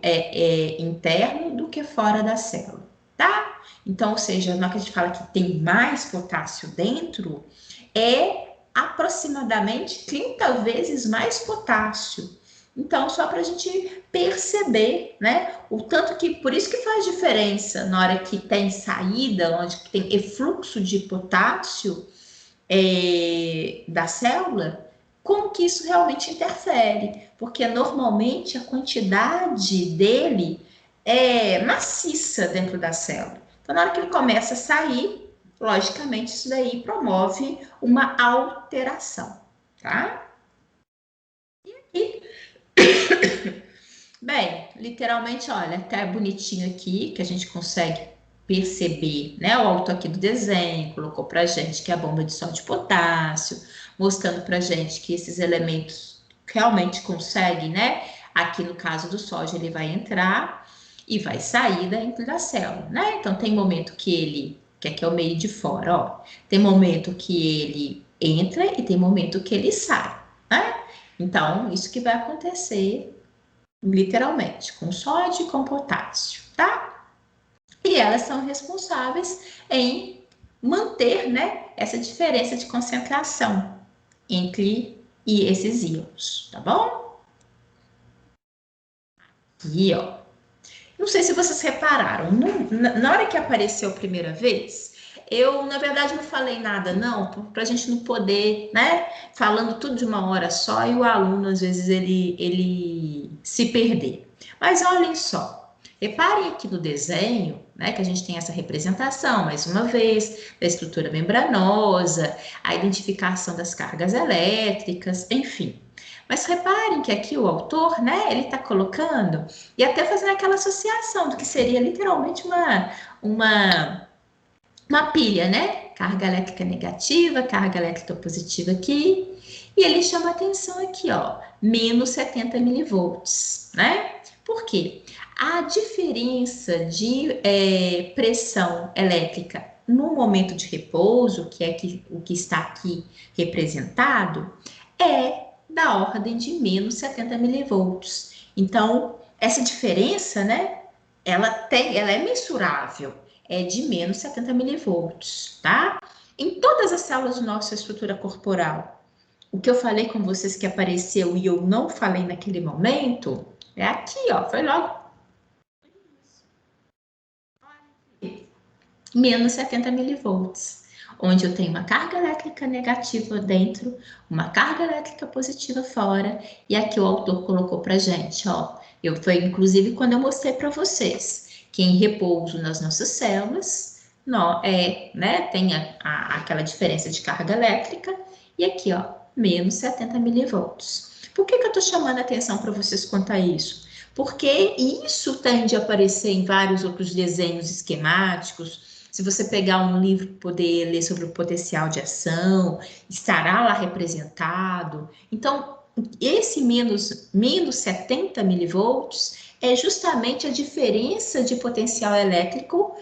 Speaker 1: interno do que fora da célula, tá? Então, ou seja, na hora que a gente fala que tem mais potássio dentro, é aproximadamente 30 vezes mais potássio. Então, só para a gente perceber, né, o tanto que, por isso que faz diferença na hora que tem saída, onde tem efluxo de potássio da célula, como que isso realmente interfere, porque normalmente a quantidade dele é maciça dentro da célula. Então, na hora que ele começa a sair, logicamente, isso daí promove uma alteração, tá? E bem, literalmente, olha, até bonitinho aqui, que a gente consegue perceber, né? O autor aqui do desenho colocou pra gente que é a bomba de sódio e potássio, mostrando pra gente que esses elementos realmente conseguem, né? Aqui no caso do sódio, ele vai entrar. e vai sair dentro da célula, né? Então, tem momento que ele, que aqui é o meio de fora, ó. Tem momento que ele entra e tem momento que ele sai, né? Então, isso que vai acontecer literalmente, com sódio e com potássio, tá? E elas são responsáveis em manter, né, essa diferença de concentração entre esses íons, tá bom? E, ó, não sei se vocês repararam, na hora que apareceu a primeira vez, eu, na verdade, não falei nada, não, para a gente não poder, né, falando tudo de uma hora só e o aluno, às vezes, ele se perder. Mas olhem só, reparem aqui no desenho, né, que a gente tem essa representação, mais uma vez, da estrutura membranosa, a identificação das cargas elétricas, enfim. Mas reparem que aqui o autor, né, ele está colocando, e até fazendo aquela associação do que seria literalmente uma pilha, né? Carga elétrica negativa, carga elétrica positiva aqui. E ele chama atenção aqui, ó, menos 70 milivolts, né? Por quê? A diferença de pressão elétrica no momento de repouso, que é o que está aqui representado, é da ordem de menos 70 milivolts. Então, essa diferença, né, ela é mensurável, é de menos 70 milivolts, tá? Em todas as células da nossa estrutura corporal, o que eu falei com vocês que apareceu e eu não falei naquele momento, é aqui, ó, foi logo. Menos 70 milivolts, onde eu tenho uma carga elétrica negativa dentro, uma carga elétrica positiva fora, e aqui o autor colocou pra gente, ó, foi inclusive quando eu mostrei para vocês, que em repouso nas nossas células, né, tem aquela diferença de carga elétrica, e aqui, ó, menos 70 milivolts. Por que eu tô chamando a atenção para vocês quanto a isso? Porque isso tende a aparecer em vários outros desenhos esquemáticos. Se você pegar um livro e poder ler sobre o potencial de ação, estará lá representado. Então, esse menos 70 milivolts é justamente a diferença de potencial elétrico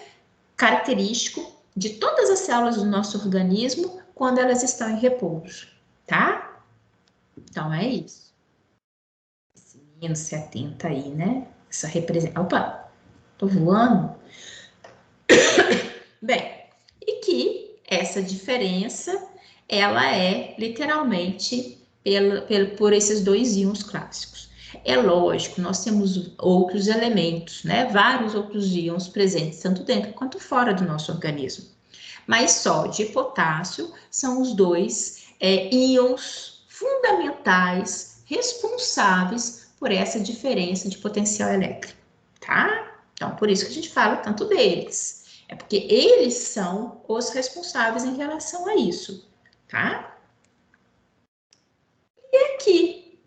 Speaker 1: característico de todas as células do nosso organismo quando elas estão em repouso, tá? Então, é isso. Esse menos 70 aí, né? Essa representa... Opa, tô voando. Bem, e que essa diferença, ela é literalmente por esses dois íons clássicos. É lógico, nós temos outros elementos, né? Vários outros íons presentes, tanto dentro quanto fora do nosso organismo. Mas sódio e potássio são os dois íons fundamentais responsáveis por essa diferença de potencial elétrico, tá? Então, por isso que a gente fala tanto deles. É porque eles são os responsáveis em relação a isso, tá? E aqui,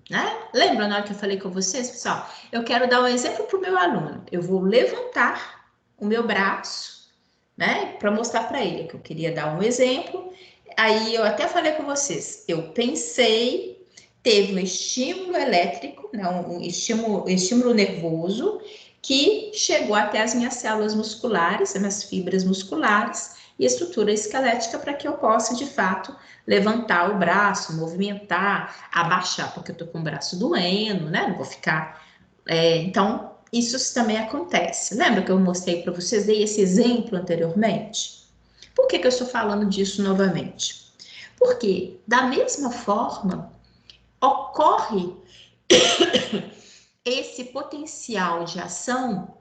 Speaker 1: né? Lembra na hora que eu falei com vocês, pessoal? Eu quero dar um exemplo para o meu aluno. Eu vou levantar o meu braço, né? Para mostrar para ele que eu queria dar um exemplo. Aí eu até falei com vocês. Eu pensei, teve um estímulo elétrico, né? um estímulo nervoso, que chegou até as minhas células musculares, as minhas fibras musculares e estrutura esquelética para que eu possa, de fato, levantar o braço, movimentar, abaixar, porque eu tô com o braço doendo, né? Não vou ficar... então, isso também acontece. Lembra que eu mostrei para vocês, dei esse exemplo anteriormente? Por que eu estou falando disso novamente? Porque, da mesma forma, ocorre esse potencial de ação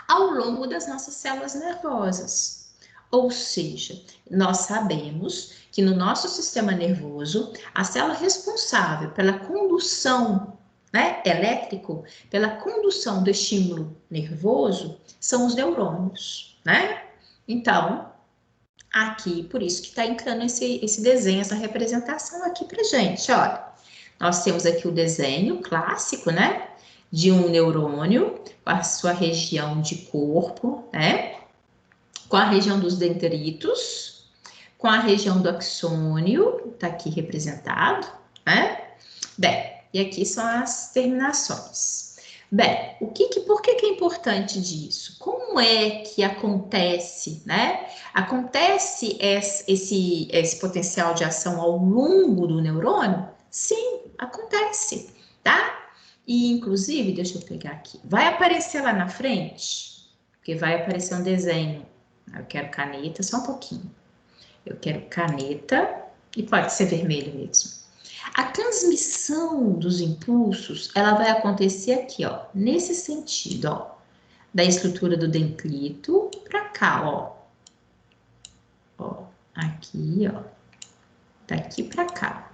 Speaker 1: ao longo das nossas células nervosas. Ou seja, nós sabemos que no nosso sistema nervoso, a célula responsável pela condução, né, elétrico, pela condução do estímulo nervoso, são os neurônios, né? Então, aqui, por isso que está entrando esse desenho, essa representação aqui pra gente, olha. Nós temos aqui o desenho clássico, né? De um neurônio, com a sua região de corpo, né? Com a região dos dendritos, com a região do axônio, tá aqui representado, né? Bem, e aqui são as terminações. Bem, por que é importante disso? Como é que acontece, né? Acontece esse potencial de ação ao longo do neurônio? Sim, acontece, tá? E, inclusive, deixa eu pegar aqui, vai aparecer lá na frente, porque vai aparecer um desenho. Eu quero caneta, só um pouquinho. Eu quero caneta, e pode ser vermelho mesmo. A transmissão dos impulsos, ela vai acontecer aqui, ó, nesse sentido, ó, da estrutura do dendrito para cá, ó. Ó, aqui, ó, daqui para cá.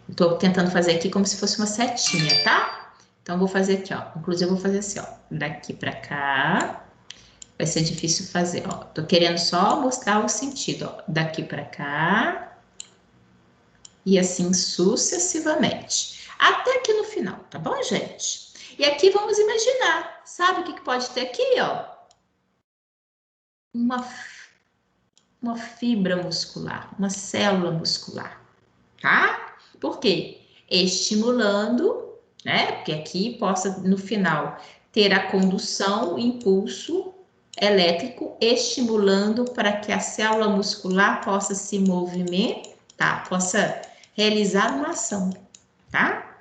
Speaker 1: Estou tentando fazer aqui como se fosse uma setinha, tá? Então, vou fazer aqui, ó. Inclusive, eu vou fazer assim, ó, daqui para cá. Vai ser difícil fazer, ó. Tô querendo só mostrar o sentido, ó, daqui para cá. E assim sucessivamente. Até aqui no final, tá bom, gente? E aqui vamos imaginar. Sabe o que pode ter aqui, ó? Uma fibra muscular, uma célula muscular, tá? Por quê? Estimulando, né? Porque aqui possa, no final, ter a condução, o impulso elétrico, estimulando para que a célula muscular possa se movimentar, possa realizar uma ação, tá?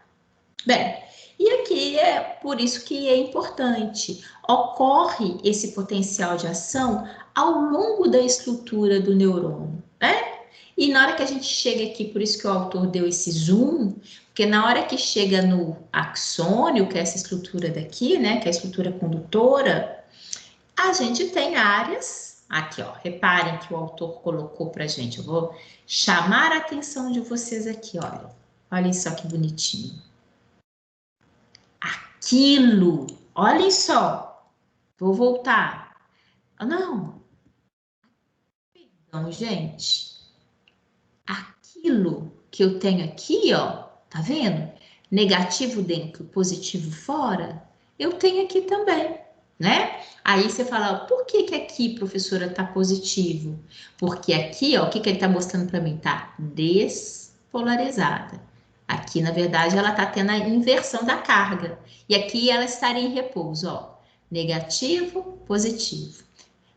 Speaker 1: Bem, e aqui é por isso que é importante. Ocorre esse potencial de ação ao longo da estrutura do neurônio, né? E na hora que a gente chega aqui, por isso que o autor deu esse zoom, porque na hora que chega no axônio, que é essa estrutura daqui, né, que é a estrutura condutora, a gente tem áreas, aqui ó, reparem que o autor colocou pra gente, eu vou chamar a atenção de vocês aqui, olha. Olhem só que bonitinho. Aquilo, olhem só. Vou voltar. Não. Não, gente. Aquilo que eu tenho aqui, ó, tá vendo? Negativo dentro, positivo fora. Eu tenho aqui também, né? Aí você fala, por que aqui, professora, tá positivo? Porque aqui, ó, o que ele tá mostrando para mim? Tá despolarizada. Aqui, na verdade, ela tá tendo a inversão da carga. E aqui ela estaria em repouso, ó. Negativo, positivo.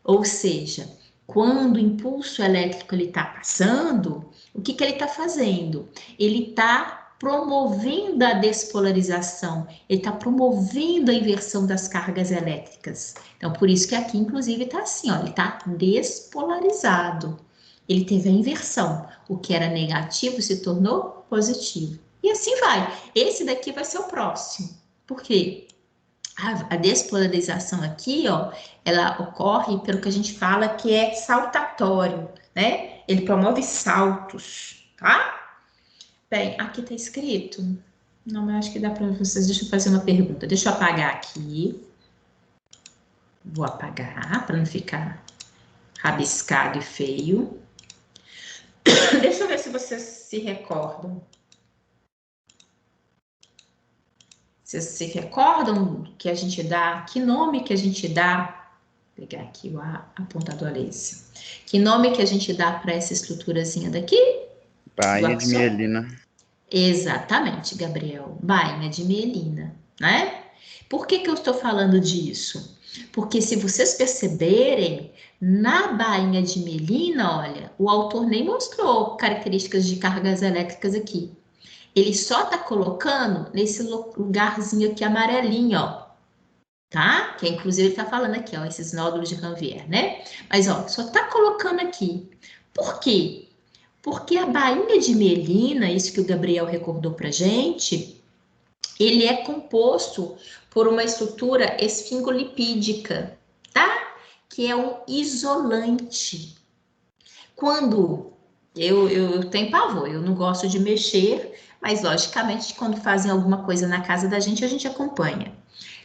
Speaker 1: Ou seja, quando o impulso elétrico ele está passando, o que ele está fazendo? Ele está promovendo a despolarização, ele está promovendo a inversão das cargas elétricas. Então, por isso que aqui, inclusive, está assim, ó, ele está despolarizado. Ele teve a inversão. O que era negativo se tornou positivo. E assim vai. Esse daqui vai ser o próximo. Por quê? A despolarização aqui, ó, ela ocorre pelo que a gente fala que é saltatório, né? Ele promove saltos, tá? Bem, aqui tá escrito. Não, mas acho que dá para vocês. Deixa eu fazer uma pergunta. Deixa eu apagar aqui. Vou apagar para não ficar rabiscado e feio. Deixa eu ver se vocês se recordam. Vocês se recordam que a gente dá, que nome que a gente dá? Vou pegar aqui o apontador a laser. Que nome que a gente dá para essa estruturazinha daqui?
Speaker 2: Bainha de mielina.
Speaker 1: Exatamente, Gabriel. Bainha de mielina, né? Por que eu estou falando disso? Porque se vocês perceberem, na bainha de mielina, olha, o autor nem mostrou características de cargas elétricas aqui. Ele só tá colocando nesse lugarzinho aqui amarelinho, ó, tá? Que inclusive ele tá falando aqui, ó, esses nódulos de Ranvier, né? Mas, ó, só tá colocando aqui. Por quê? Porque a bainha de mielina, isso que o Gabriel recordou pra gente, ele é composto por uma estrutura esfingolipídica, tá? Que é um isolante. Quando eu tenho pavor, eu não gosto de mexer, mas logicamente quando fazem alguma coisa na casa da gente, a gente acompanha.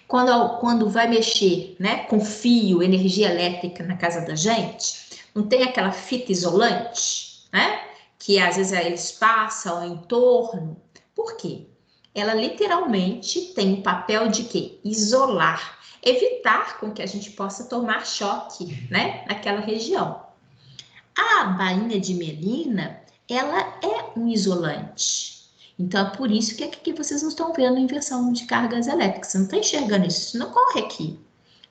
Speaker 1: Quando vai mexer, né, com fio, energia elétrica na casa da gente, não tem aquela fita isolante, né? Que às vezes eles passam em torno. Por quê? Ela literalmente tem o papel de quê? Isolar, evitar com que a gente possa tomar choque, né, naquela região. A bainha de mielina, ela é um isolante. Então, é por isso que aqui vocês não estão vendo inversão de cargas elétricas. Você não está enxergando isso, isso não ocorre aqui.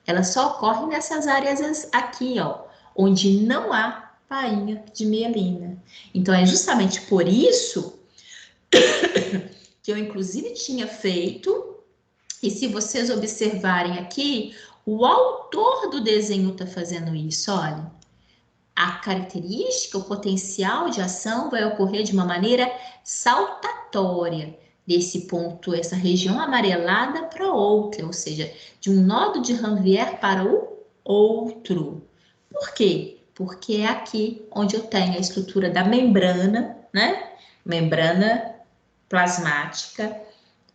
Speaker 1: Ela só ocorre nessas áreas aqui, ó, onde não há bainha de mielina. Então, é justamente por isso que eu, inclusive, tinha feito, e se vocês observarem aqui, o autor do desenho está fazendo isso, olha. A característica, o potencial de ação vai ocorrer de uma maneira saltatória, desse ponto, essa região amarelada para outra, ou seja, de um nodo de Ranvier para o outro. Por quê? Porque é aqui onde eu tenho a estrutura da membrana, né? Membrana plasmática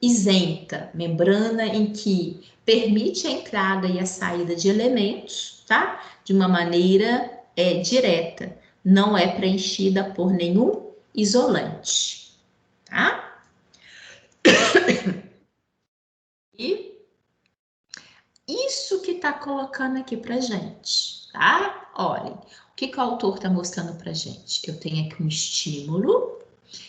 Speaker 1: isenta, membrana em que permite a entrada e a saída de elementos, tá? De uma maneira direta, não é preenchida por nenhum isolante, tá? E isso que tá colocando aqui pra gente, tá? Olhem, o que o autor tá mostrando pra gente? Eu tenho aqui um estímulo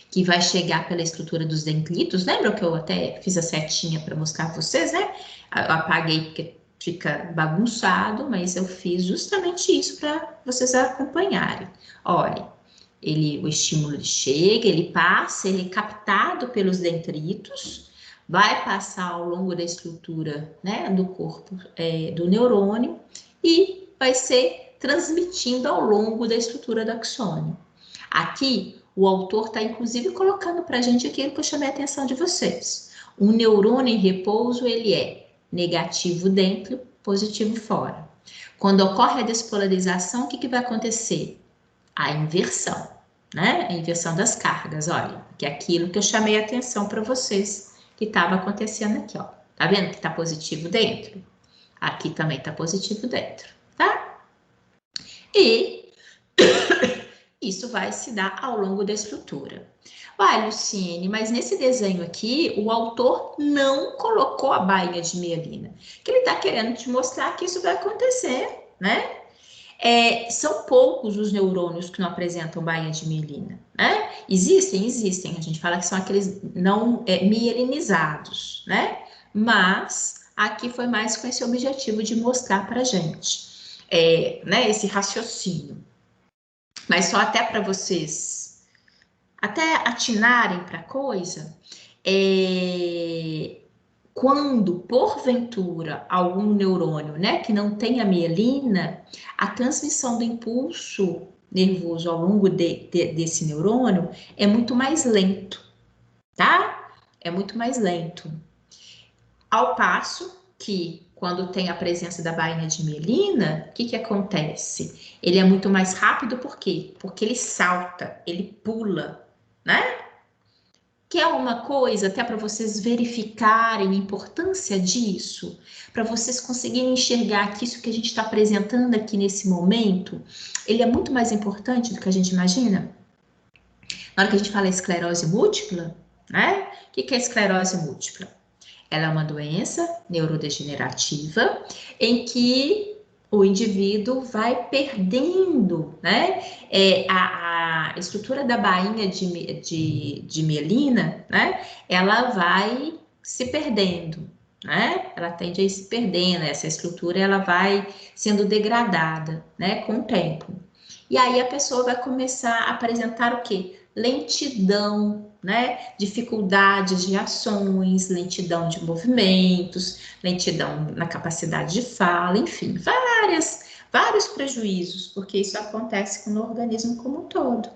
Speaker 1: que vai chegar pela estrutura dos dendritos. Lembra que eu até fiz a setinha para mostrar para vocês, né? Eu apaguei porque fica bagunçado, mas eu fiz justamente isso para vocês acompanharem. Olha, o estímulo ele chega, ele passa, ele é captado pelos dendritos, vai passar ao longo da estrutura, né, do corpo do neurônio e vai ser transmitindo ao longo da estrutura do axônio. Aqui, o autor está, inclusive, colocando para a gente aquilo que eu chamei a atenção de vocês. Um neurônio em repouso, ele é negativo dentro, positivo fora. Quando ocorre a despolarização, o que vai acontecer? A inversão, né? A inversão das cargas, olha, que é aquilo que eu chamei a atenção para vocês, que estava acontecendo aqui, ó. Tá vendo que está positivo dentro? Aqui também está positivo dentro, tá? E isso vai se dar ao longo da estrutura. Vai, Luciene, mas nesse desenho aqui, o autor não colocou a bainha de mielina. Que ele está querendo te mostrar que isso vai acontecer, né? São poucos os neurônios que não apresentam bainha de mielina, né? Existem. A gente fala que são aqueles não mielinizados, né? Mas aqui foi mais com esse objetivo de mostrar para a gente, né? Esse raciocínio. Mas só até para vocês até atinarem para a coisa, quando, porventura, algum neurônio, né, que não tenha mielina, a transmissão do impulso nervoso ao longo desse neurônio é muito mais lento, tá? É muito mais lento. Ao passo que, quando tem a presença da bainha de mielina, o que acontece? Ele é muito mais rápido, por quê? Porque ele salta, ele pula, né? Que é uma coisa, até para vocês verificarem a importância disso, para vocês conseguirem enxergar que isso que a gente está apresentando aqui nesse momento, ele é muito mais importante do que a gente imagina. Na hora que a gente fala esclerose múltipla, né? O que é esclerose múltipla? Ela é uma doença neurodegenerativa em que o indivíduo vai perdendo, né, a estrutura da bainha de mielina, né, ela vai se perdendo, né, ela tende a ir se perdendo, essa estrutura ela vai sendo degradada, né, com o tempo. E aí a pessoa vai começar a apresentar o quê? Lentidão, né? Dificuldades de ações, lentidão de movimentos, lentidão na capacidade de fala, enfim, vários prejuízos, porque isso acontece com o organismo como um todo.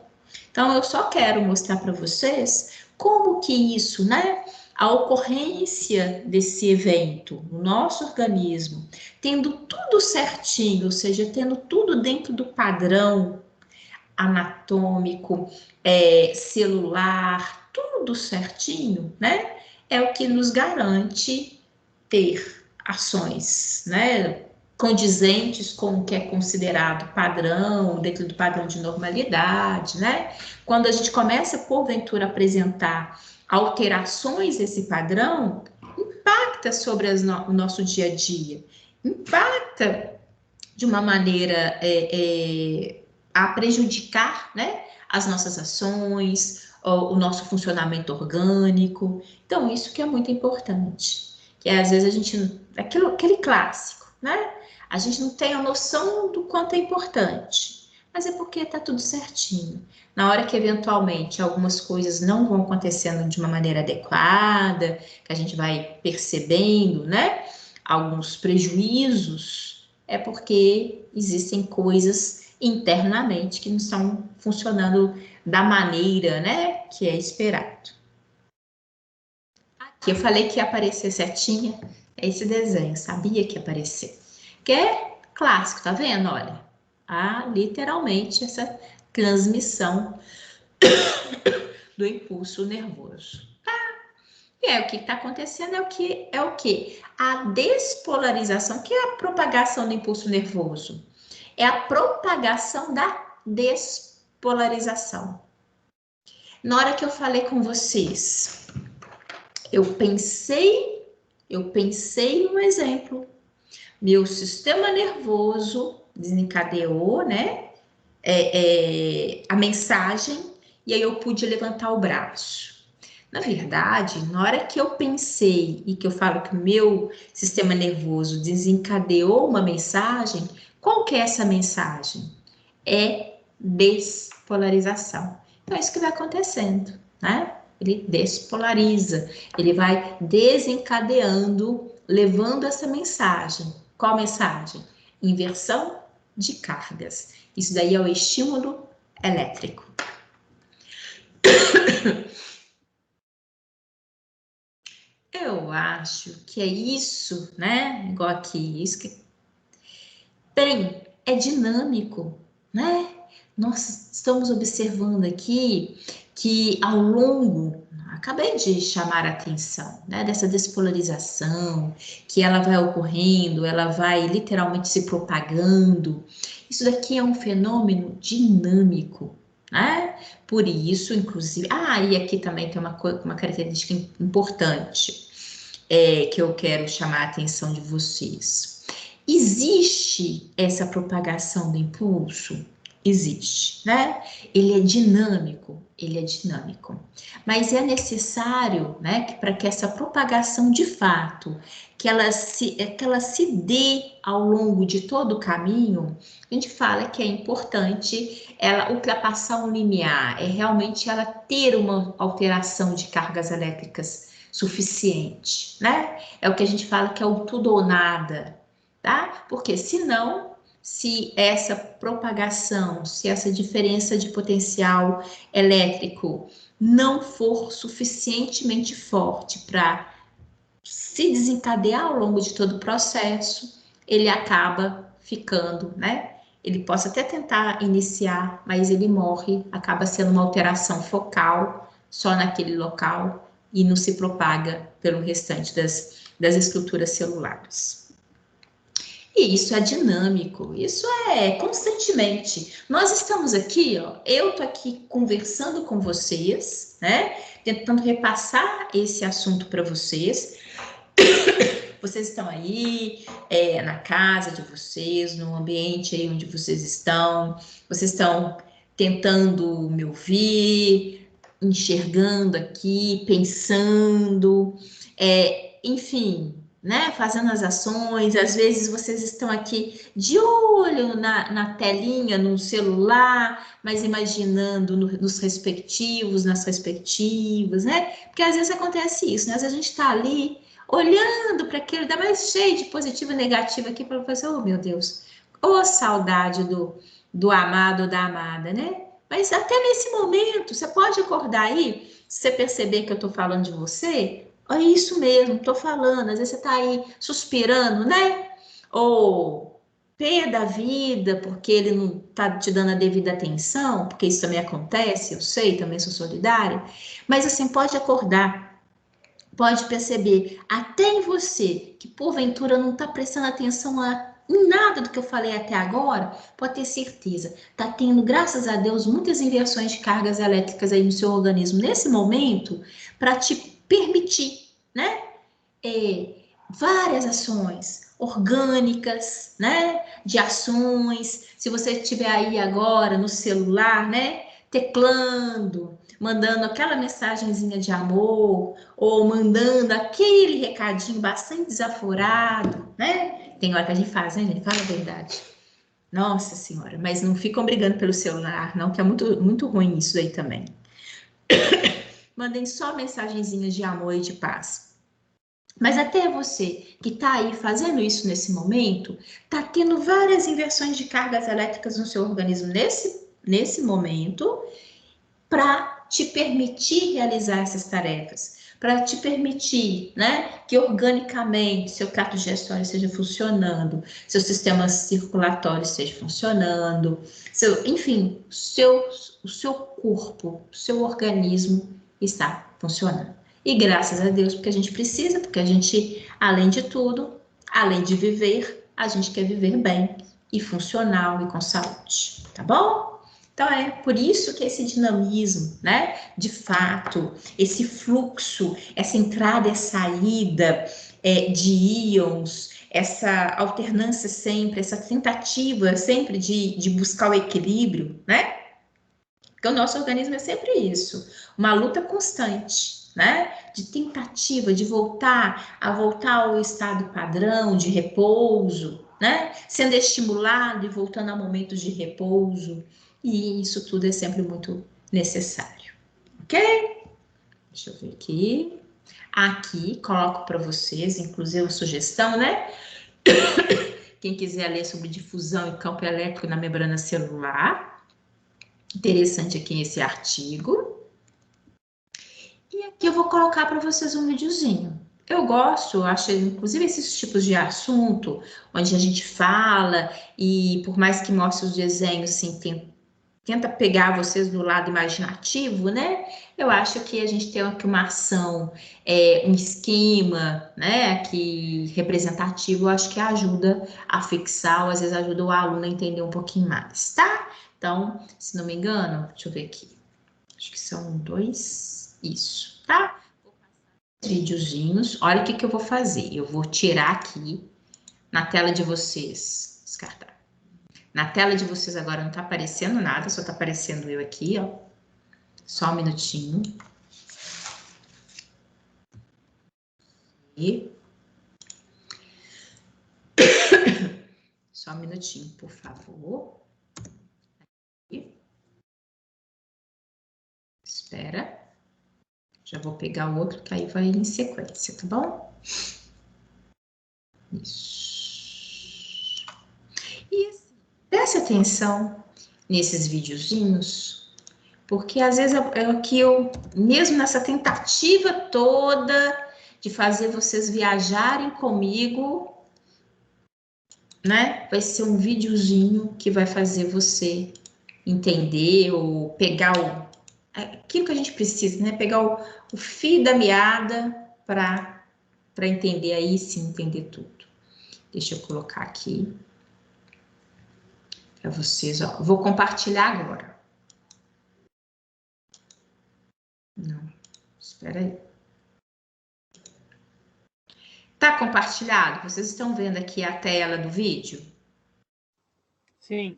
Speaker 1: Então, eu só quero mostrar para vocês como que isso, né? A ocorrência desse evento no nosso organismo, tendo tudo certinho, ou seja, tendo tudo dentro do padrão anatômico, celular, tudo certinho, né? É o que nos garante ter ações, né? Condizentes com o que é considerado padrão, dentro do padrão de normalidade, né? Quando a gente começa, porventura, a apresentar alterações desse padrão, impacta sobre o nosso dia a dia, impacta de uma maneira a prejudicar, né, as nossas ações, o nosso funcionamento orgânico. Então, isso que é muito importante. Que às vezes a gente, aquele clássico, né? A gente não tem a noção do quanto é importante, mas é porque está tudo certinho. Na hora que eventualmente algumas coisas não vão acontecendo de uma maneira adequada, que a gente vai percebendo, né? Alguns prejuízos, é porque existem coisas internamente que não estão funcionando da maneira, né, que é esperado. Aqui eu falei que ia aparecer certinha, é esse desenho, sabia que ia aparecer. Que é clássico, tá vendo? Olha, literalmente essa transmissão do impulso nervoso. E o que está acontecendo é o que? A despolarização, que é a propagação do impulso nervoso. É a propagação da despolarização. Na hora que eu falei com vocês, eu pensei no exemplo. Meu sistema nervoso desencadeou, né? A mensagem, e aí eu pude levantar o braço. Na verdade, na hora que eu pensei e que eu falo que o meu sistema nervoso desencadeou uma mensagem, qual que é essa mensagem? É despolarização. Então, é isso que vai acontecendo, né? Ele despolariza, ele vai desencadeando, levando essa mensagem. Qual mensagem? Inversão de cargas. Isso daí é o estímulo elétrico. Eu acho que é isso, né? Igual aqui, isso que é dinâmico, né? Nós estamos observando aqui que ao longo, acabei de chamar a atenção, né, dessa despolarização, que ela vai ocorrendo, ela vai literalmente se propagando. Isso daqui é um fenômeno dinâmico, né? Por isso, inclusive, e aqui também tem uma característica importante, que eu quero chamar a atenção de vocês. Existe essa propagação do impulso? Existe, né? Ele é dinâmico, mas é necessário, né, que para que essa propagação de fato, que ela se dê ao longo de todo o caminho, a gente fala que é importante ela ultrapassar um limiar, é realmente ela ter uma alteração de cargas elétricas suficiente, né? É o que a gente fala que é o tudo ou nada, tá? Porque senão, se essa propagação, se essa diferença de potencial elétrico não for suficientemente forte para se desencadear ao longo de todo o processo, ele acaba ficando, né? Ele pode até tentar iniciar, mas ele morre, acaba sendo uma alteração focal só naquele local e não se propaga pelo restante das estruturas celulares. E isso é dinâmico, isso é constantemente. Nós estamos aqui, eu estou aqui conversando com vocês, né? Tentando repassar esse assunto para vocês. Vocês estão aí na casa de vocês, no ambiente aí onde vocês estão tentando me ouvir, enxergando aqui, pensando, enfim, né, fazendo as ações. Às vezes vocês estão aqui de olho na telinha, no celular, mas imaginando nas respectivas, né? Porque às vezes acontece isso, né? Às vezes a gente está ali olhando para aquilo, ainda mais cheio de positivo e negativo aqui, para você, oh meu Deus, saudade do amado ou da amada, né? Mas até nesse momento, você pode acordar aí, se você perceber que eu estou falando de você, é isso mesmo, estou falando, às vezes você está aí suspirando, né? Ou pé da vida, porque ele não está te dando a devida atenção, porque isso também acontece, eu sei, também sou solidária, mas assim, pode acordar, pode perceber, até em você, que porventura não está prestando atenção em nada do que eu falei até agora, pode ter certeza, está tendo, graças a Deus, muitas inversões de cargas elétricas aí no seu organismo nesse momento, para te permitir, né? Várias ações orgânicas, né? De ações. Se você estiver aí agora no celular, né? Teclando, mandando aquela mensagenzinha de amor, ou mandando aquele recadinho bastante desaforado, né? Tem hora que a gente faz, né, gente? Fala a verdade. Nossa Senhora, mas não ficam brigando pelo celular, não, que é muito, muito ruim isso aí também. Mandem só mensagenzinhas de amor e de paz. Mas até você que está aí fazendo isso nesse momento, está tendo várias inversões de cargas elétricas no seu organismo nesse momento, para te permitir realizar essas tarefas, para te permitir, né, que organicamente seu trato digestório esteja funcionando, seu sistema circulatório esteja funcionando, enfim, o seu corpo, o seu organismo está funcionando. E graças a Deus, porque a gente precisa, porque a gente, além de tudo, além de viver, a gente quer viver bem e funcional e com saúde, tá bom? Então, é por isso que esse dinamismo, né, de fato, esse fluxo, essa entrada e saída de íons, essa alternância sempre, essa tentativa sempre de buscar o equilíbrio, né? Porque o nosso organismo é sempre isso, uma luta constante, né? De tentativa de voltar ao estado padrão de repouso, né? Sendo estimulado e voltando a momentos de repouso. E isso tudo é sempre muito necessário, ok? Deixa eu ver aqui. Aqui, coloco para vocês, inclusive, uma sugestão, né? Quem quiser ler sobre difusão e campo elétrico na membrana celular, interessante aqui esse artigo. E aqui eu vou colocar para vocês um videozinho. Eu gosto, acho, inclusive, esses tipos de assunto, onde a gente fala e, por mais que mostre os desenhos, assim, tenta pegar vocês do lado imaginativo, né? Eu acho que a gente tem aqui uma ação, um esquema, né, aqui representativo, eu acho que ajuda a fixar, ou às vezes ajuda o aluno a entender um pouquinho mais, tá? Então, se não me engano, deixa eu ver aqui. Acho que são 2, isso, tá? Videozinhos. Olha o que eu vou fazer. Eu vou tirar aqui na tela de vocês, descartar. Na tela de vocês agora não tá aparecendo nada, só tá aparecendo eu aqui, ó. Só um minutinho. E... Só um minutinho, por favor. Aqui. Espera. Já vou pegar o outro, que aí vai em sequência, tá bom? Isso. E assim, preste atenção nesses videozinhos, porque às vezes é que eu, mesmo nessa tentativa toda de fazer vocês viajarem comigo, né? Vai ser um videozinho que vai fazer você entender ou pegar aquilo que a gente precisa, né? Pegar o fio da meada para entender aí, sim, entender tudo. Deixa eu colocar aqui para vocês, ó. Vou compartilhar agora. Não, espera aí. Tá compartilhado? Vocês estão vendo aqui a tela do vídeo?
Speaker 4: Sim.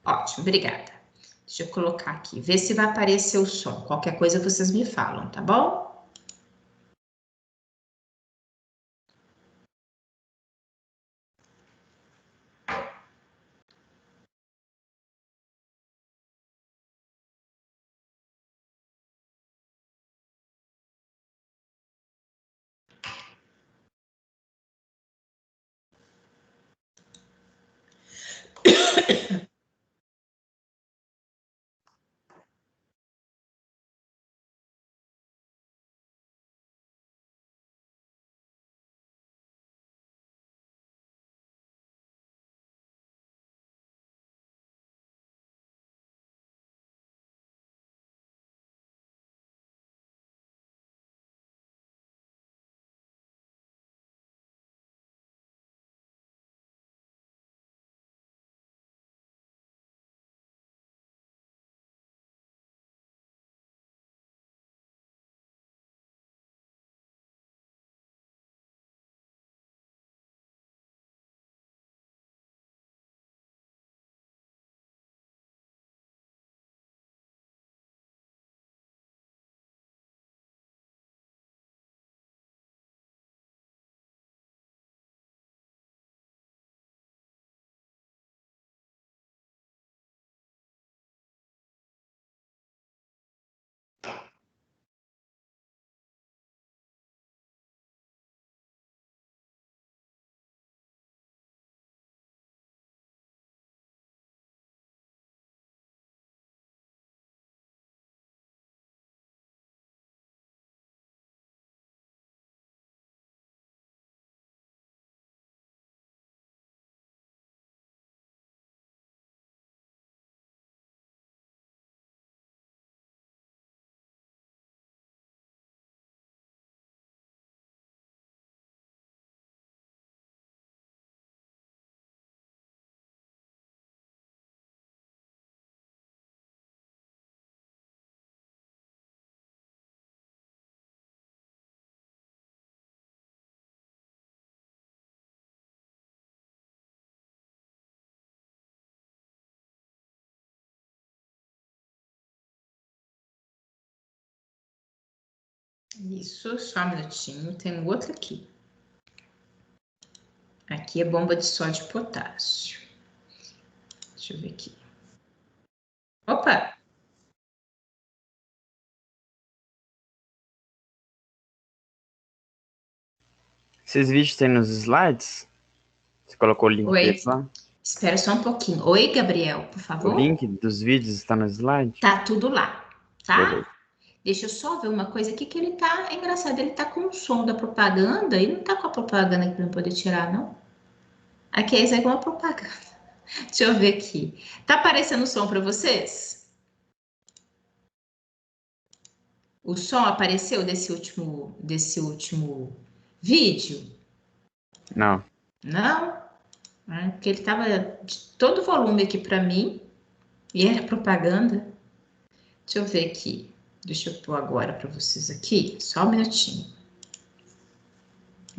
Speaker 1: Ótimo, obrigada. Deixa eu colocar aqui, ver se vai aparecer o som. Qualquer coisa vocês me falam, tá bom? Isso, só um minutinho. Tem um outro aqui. Aqui é bomba de sódio e potássio. Deixa eu ver aqui. Opa!
Speaker 2: Esses vídeos tem nos slides? Você colocou o link
Speaker 1: Oi.
Speaker 2: deles lá?
Speaker 1: Espera só um pouquinho. Oi, Gabriel, por
Speaker 2: O
Speaker 1: favor.
Speaker 2: link dos vídeos está no slide?
Speaker 1: Tá tudo lá, tá?
Speaker 2: Beleza.
Speaker 1: Deixa eu só ver uma coisa aqui que ele tá... É engraçado, ele tá com o som da propaganda e não tá com a propaganda aqui pra não poder tirar, não. Aqui é igual uma propaganda. Deixa eu ver aqui. Tá aparecendo o som para vocês? O som apareceu desse último vídeo?
Speaker 2: Não.
Speaker 1: Não? Porque ele tava de todo volume aqui para mim e era propaganda. Deixa eu ver aqui. Deixa eu pôr agora para vocês aqui. Só um minutinho.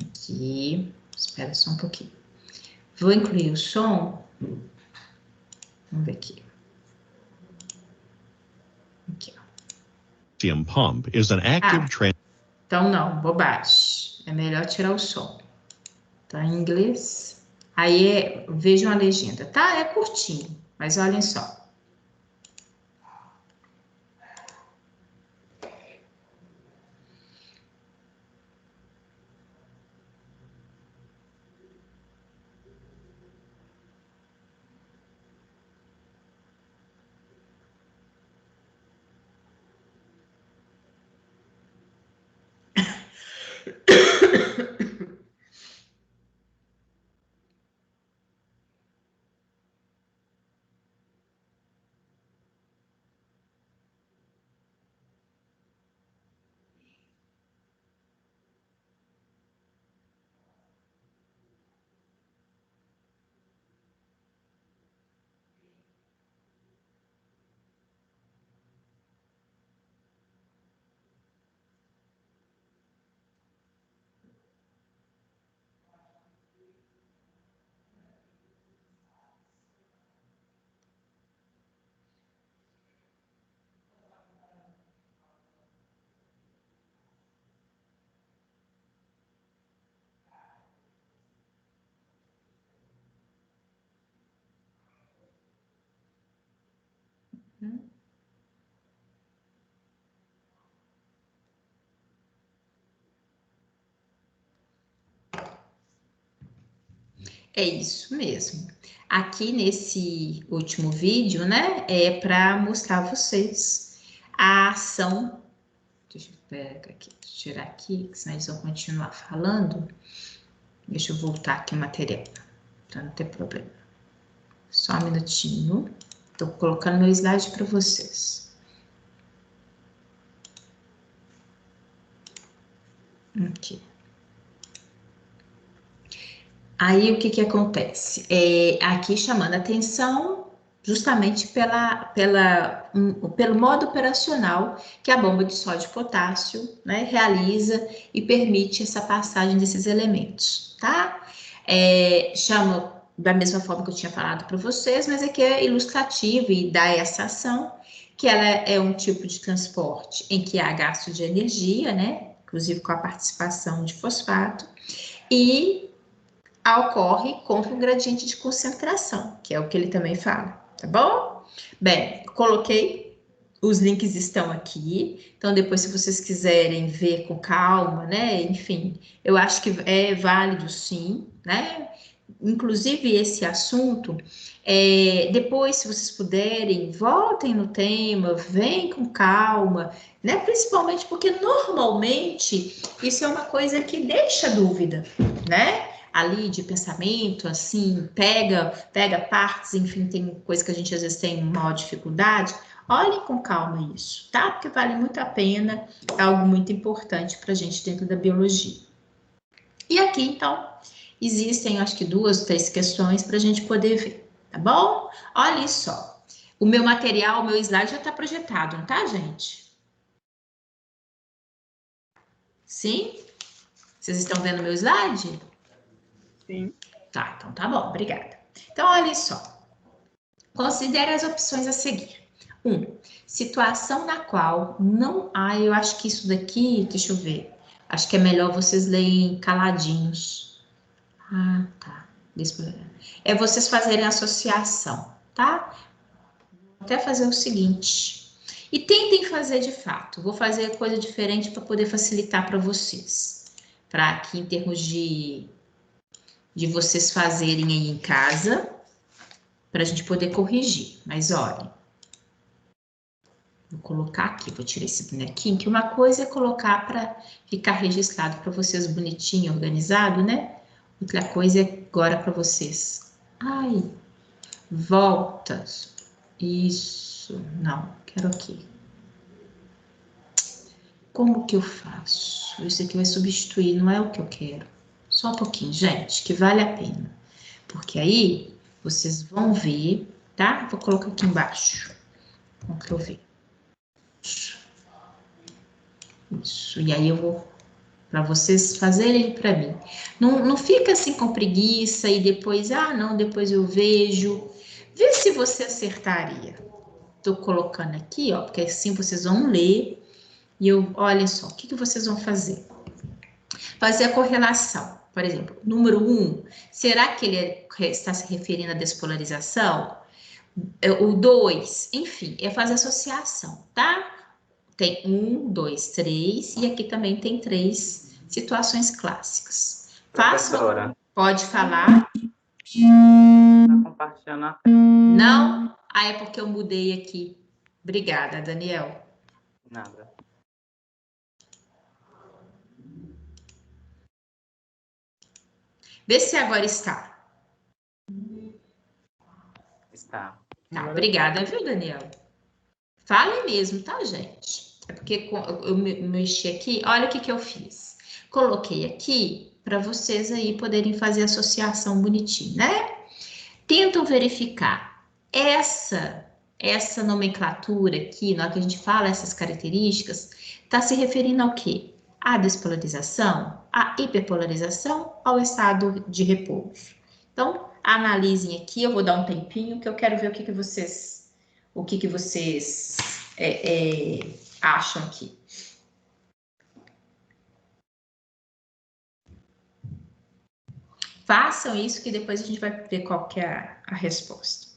Speaker 1: Aqui. Espera só um pouquinho. Vou incluir o som. Vamos ver aqui. Aqui, ó.
Speaker 5: Calcium pump is an active
Speaker 1: Então não, bobagem. É melhor tirar o som. Tá em inglês. Aí vejam a legenda, tá? É curtinho, mas olhem só. É isso mesmo. Aqui nesse último vídeo, né, é para mostrar a vocês a ação. Deixa eu pegar aqui, tirar aqui, senão eles vão continuar falando. Deixa eu voltar aqui o material, para não ter problema. Só um minutinho. Estou colocando meu slide para vocês. Aqui. Aí, o que que acontece? Aqui chamando a atenção justamente pelo modo operacional que a bomba de sódio e potássio, né, realiza e permite essa passagem desses elementos, tá? Chama da mesma forma que eu tinha falado para vocês, mas aqui é ilustrativo e dá essa ação, que ela é um tipo de transporte em que há gasto de energia, né, inclusive com a participação de fosfato, e ocorre contra um gradiente de concentração, que é o que ele também fala, tá bom? Bem, coloquei, os links estão aqui, então depois se vocês quiserem ver com calma, né, enfim, eu acho que é válido sim, né, inclusive esse assunto, depois se vocês puderem, voltem no tema, vem com calma, né, principalmente porque normalmente isso é uma coisa que deixa dúvida, né, ali de pensamento, assim, pega partes, enfim, tem coisa que a gente às vezes tem maior dificuldade. Olhem com calma isso, tá? Porque vale muito a pena, é algo muito importante para a gente dentro da biologia. E aqui, então, existem, acho que 2 ou 3 questões para a gente poder ver, tá bom? Olha só, o meu material, o meu slide já está projetado, não tá, gente? Sim? Vocês estão vendo o meu slide?
Speaker 2: Sim.
Speaker 1: Tá, então tá bom, obrigada. Então, olha só. Considere as opções a seguir. Situação na qual não... eu acho que isso daqui, deixa eu ver. Acho que é melhor vocês lerem caladinhos. Ah, tá. É vocês fazerem associação, tá? Vou até fazer o seguinte. E tentem fazer de fato. Vou fazer coisa diferente para poder facilitar para vocês. Para aqui, em termos de vocês fazerem aí em casa, para a gente poder corrigir. Mas olha, vou colocar aqui, vou tirar esse bonequinho, que uma coisa é colocar para ficar registrado para vocês bonitinho, organizado, né? Outra coisa é agora para vocês. Ai, voltas. Isso, não, quero aqui. Como que eu faço? Isso aqui vai substituir, não é o que eu quero. Só um pouquinho, gente, que vale a pena. Porque aí vocês vão ver, tá? Vou colocar aqui embaixo. Vamos que eu ver. Isso. E aí eu vou para vocês fazerem para mim. Não fica assim com preguiça e depois, não, depois eu vejo. Vê se você acertaria. Tô colocando aqui, ó, porque assim vocês vão ler e olha só, o que vocês vão fazer? Fazer a correlação. Por exemplo, número 1, será que ele está se referindo à despolarização? O 2, enfim, é fazer associação, tá? Tem 1, 2, 3, e aqui também tem 3 situações clássicas.
Speaker 3: Professora.
Speaker 1: Pode falar.
Speaker 3: Tá compartilhando a tela.
Speaker 1: Não? É porque eu mudei aqui. Obrigada, Daniel.
Speaker 3: Nada.
Speaker 1: Vê se agora está.
Speaker 3: Está.
Speaker 1: Tá, obrigada, viu, Daniel? Fale mesmo, tá, gente? É porque eu mexi aqui, olha o que eu fiz. Coloquei aqui para vocês aí poderem fazer associação bonitinho, né? Tentam verificar essa nomenclatura aqui, na hora que a gente fala essas características, está se referindo ao quê? À despolarização, à hiperpolarização, ao estado de repouso. Então, analisem aqui, eu vou dar um tempinho que eu quero ver o que vocês acham aqui. Façam isso que depois a gente vai ver qual que é a resposta.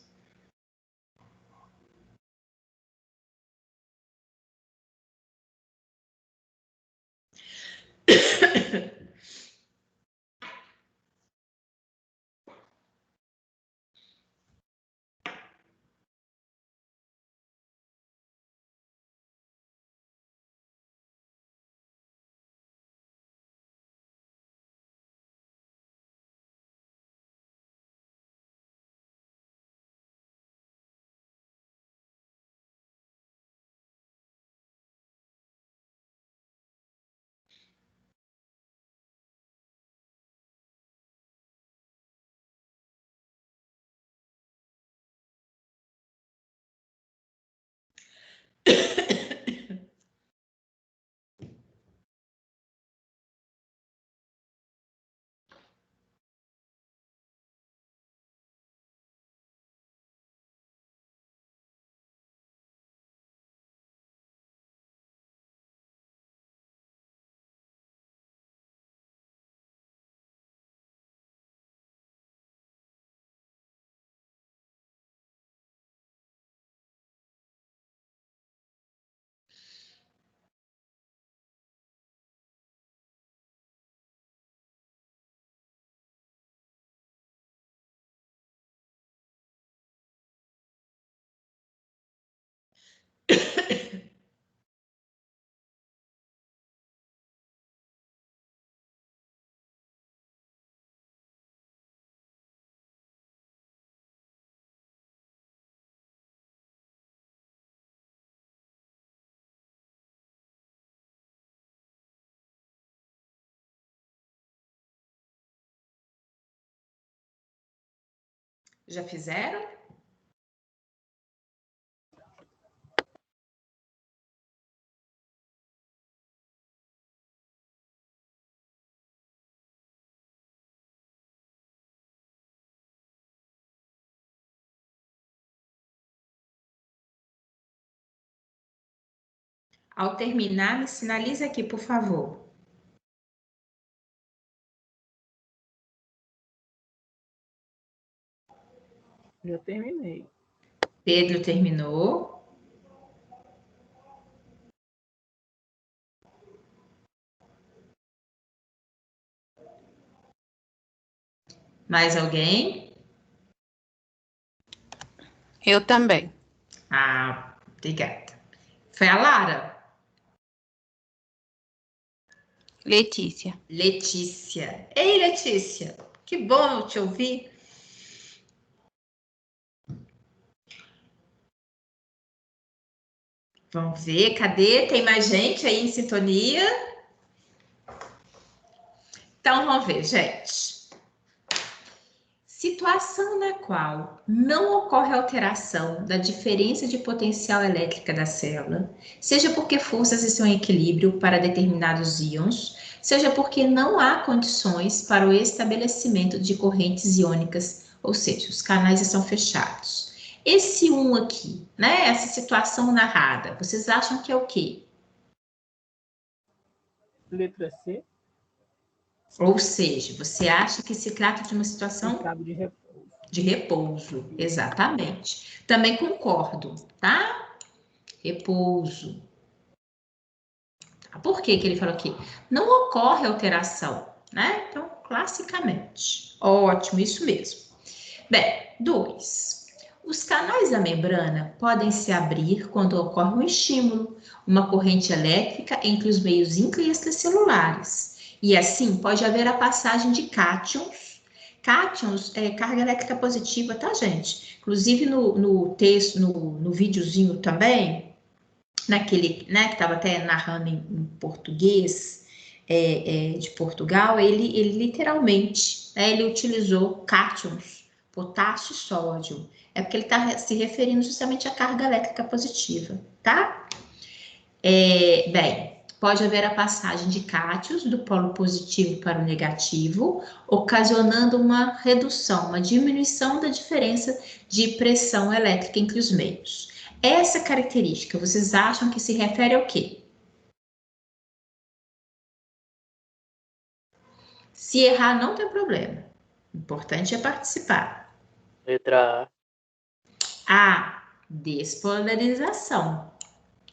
Speaker 1: Já fizeram? Ao terminar, me sinaliza aqui, por favor.
Speaker 6: Já terminei.
Speaker 1: Pedro terminou. Mais alguém?
Speaker 7: Eu também.
Speaker 1: Ah, obrigada. Foi a Lara.
Speaker 7: Letícia.
Speaker 1: Letícia. Ei, Letícia. Que bom te ouvir. Vamos ver, cadê? Tem mais gente aí em sintonia? Então, vamos ver, gente. Situação na qual não ocorre alteração da diferença de potencial elétrica da célula, seja porque forças estão em equilíbrio para determinados íons, seja porque não há condições para o estabelecimento de correntes iônicas, ou seja, os canais estão fechados. Esse aqui, né, essa situação narrada, vocês acham que é o quê?
Speaker 6: Letra C.
Speaker 1: Ou seja, você acha que se trata de uma situação
Speaker 6: Estado de repouso.
Speaker 1: de repouso, exatamente. Também concordo, tá? Repouso. Por que que ele falou aqui? Não ocorre alteração, né? Então, classicamente. Ótimo, isso mesmo. Bem, 2. Os canais da membrana podem se abrir quando ocorre um estímulo, uma corrente elétrica entre os meios intra e extracelulares. E assim, pode haver a passagem de cátions. Cátions é carga elétrica positiva, tá, gente? Inclusive no texto, no videozinho também, naquele, né, que estava até narrando em português de Portugal, ele literalmente, né, ele utilizou cátions, potássio e sódio. É porque ele está se referindo justamente à carga elétrica positiva, tá? Bem, pode haver a passagem de cátions do polo positivo para o negativo, ocasionando uma redução, uma diminuição da diferença de pressão elétrica entre os meios. Essa característica, vocês acham que se refere ao quê? Se errar, não tem problema. O importante é participar.
Speaker 4: Letra A.
Speaker 1: A despolarização.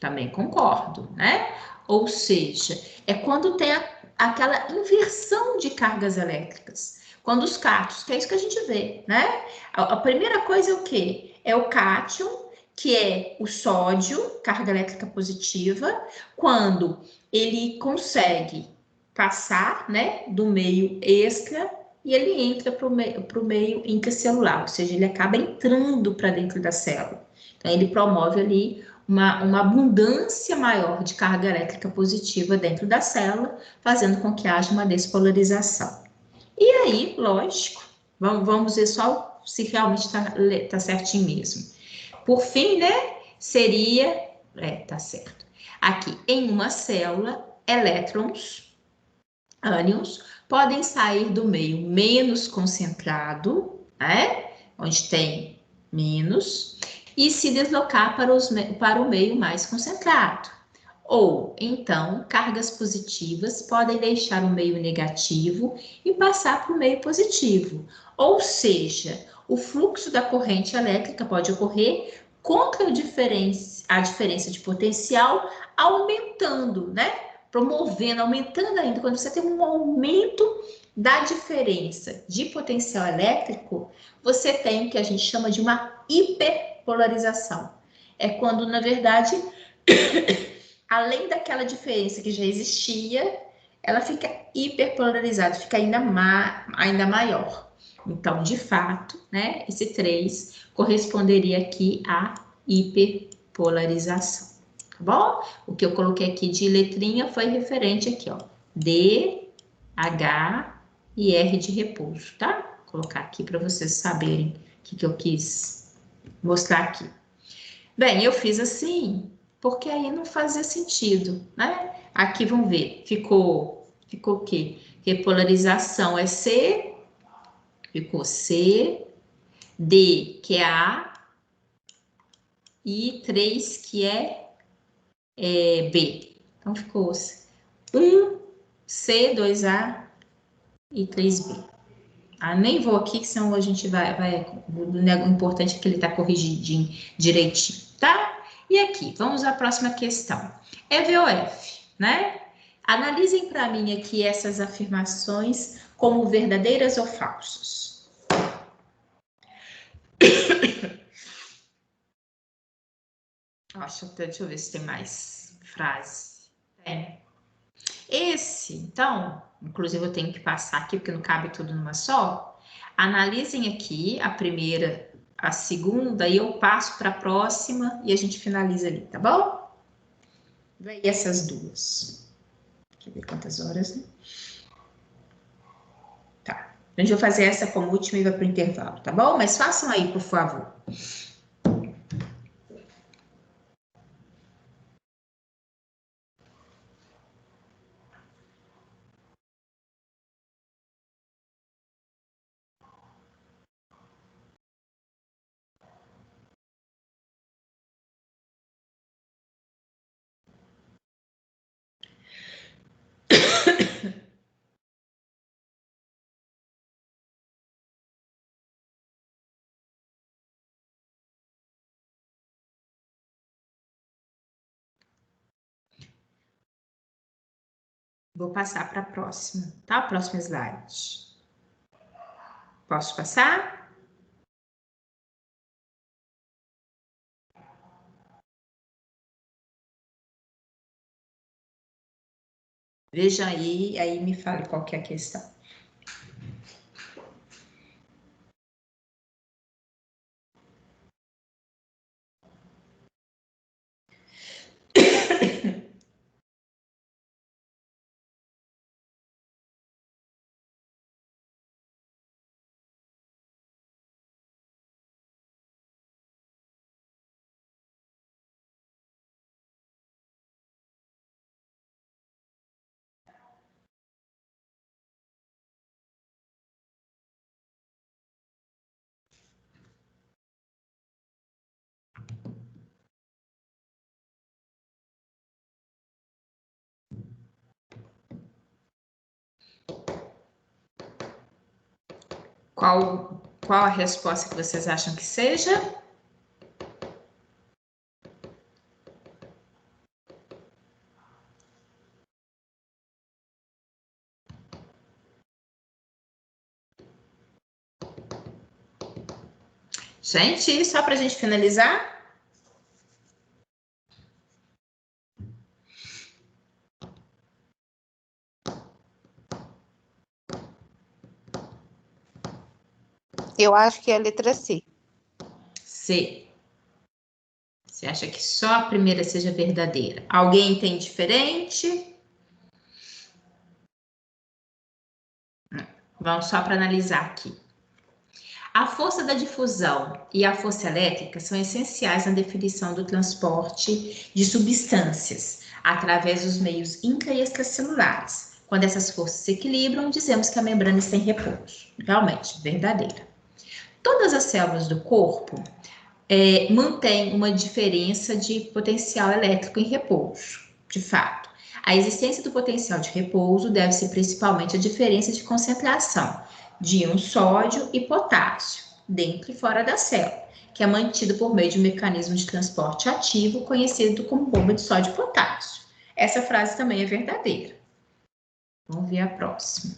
Speaker 1: Também concordo, né? Ou seja, é quando tem aquela inversão de cargas elétricas. Quando os cátions, que é isso que a gente vê, né? A primeira coisa é o quê? É o cátion, que é o sódio, carga elétrica positiva, quando ele consegue passar, né, do meio extra e ele entra para o meio intracelular, ou seja, ele acaba entrando para dentro da célula. Então, ele promove ali uma abundância maior de carga elétrica positiva dentro da célula, fazendo com que haja uma despolarização. E aí, lógico, vamos ver só se realmente tá certinho mesmo. Por fim, né, seria, tá certo. Aqui, em uma célula, elétrons, ânions, podem sair do meio menos concentrado, né, onde tem menos, e se deslocar para o meio mais concentrado. Ou, então, cargas positivas podem deixar o meio negativo e passar para o meio positivo. Ou seja, o fluxo da corrente elétrica pode ocorrer contra a diferença de potencial, aumentando, né? Promovendo, aumentando ainda. Quando você tem um aumento da diferença de potencial elétrico, você tem o que a gente chama de uma hiperpolarização. É quando, na verdade, além daquela diferença que já existia, ela fica hiperpolarizada, fica ainda maior. Então, de fato, né, esse 3 corresponderia aqui à hiperpolarização, tá bom? O que eu coloquei aqui de letrinha foi referente aqui, ó, D, H e R de repouso, tá? Vou colocar aqui para vocês saberem o que eu quis mostrar aqui. Bem, eu fiz assim, porque aí não fazia sentido, né? Aqui, vamos ver, ficou o quê? Repolarização é C, ficou C, D, que é A, e 3, que é B. Então, ficou 1C, 2A e 3B. Nem vou aqui, que senão a gente vai o importante é que ele está corrigidinho, direitinho, tá? E aqui, vamos à próxima questão. EVOF, né? Analisem para mim aqui essas afirmações como verdadeiras ou falsas. Deixa eu ver se tem mais frases. Esse, então, inclusive eu tenho que passar aqui, porque não cabe tudo numa só. Analisem aqui a primeira, a segunda, e eu passo para a próxima e a gente finaliza ali, tá bom? Daí essas duas. Deixa eu ver quantas horas, né? Tá. A gente vai fazer essa como última e vai para o intervalo, tá bom? Mas façam aí, por favor. Vou passar para a próxima, tá? Próximo slide. Posso passar? Veja aí me fale qual que é a questão. Qual a resposta que vocês acham que seja? Gente, só para a gente finalizar?
Speaker 7: Eu acho que é a letra C.
Speaker 1: C. Você acha que só a primeira seja verdadeira? Alguém tem diferente? Vamos só para analisar aqui. A força da difusão e a força elétrica são essenciais na definição do transporte de substâncias através dos meios intra- e extracelulares. Quando essas forças se equilibram, dizemos que a membrana está em repouso. Realmente, verdadeira. Todas as células do corpo mantêm uma diferença de potencial elétrico em repouso, de fato. A existência do potencial de repouso deve-se principalmente à diferença de concentração de íons sódio e potássio, dentro e fora da célula, que é mantido por meio de um mecanismo de transporte ativo conhecido como bomba de sódio e potássio. Essa frase também é verdadeira. Vamos ver a próxima.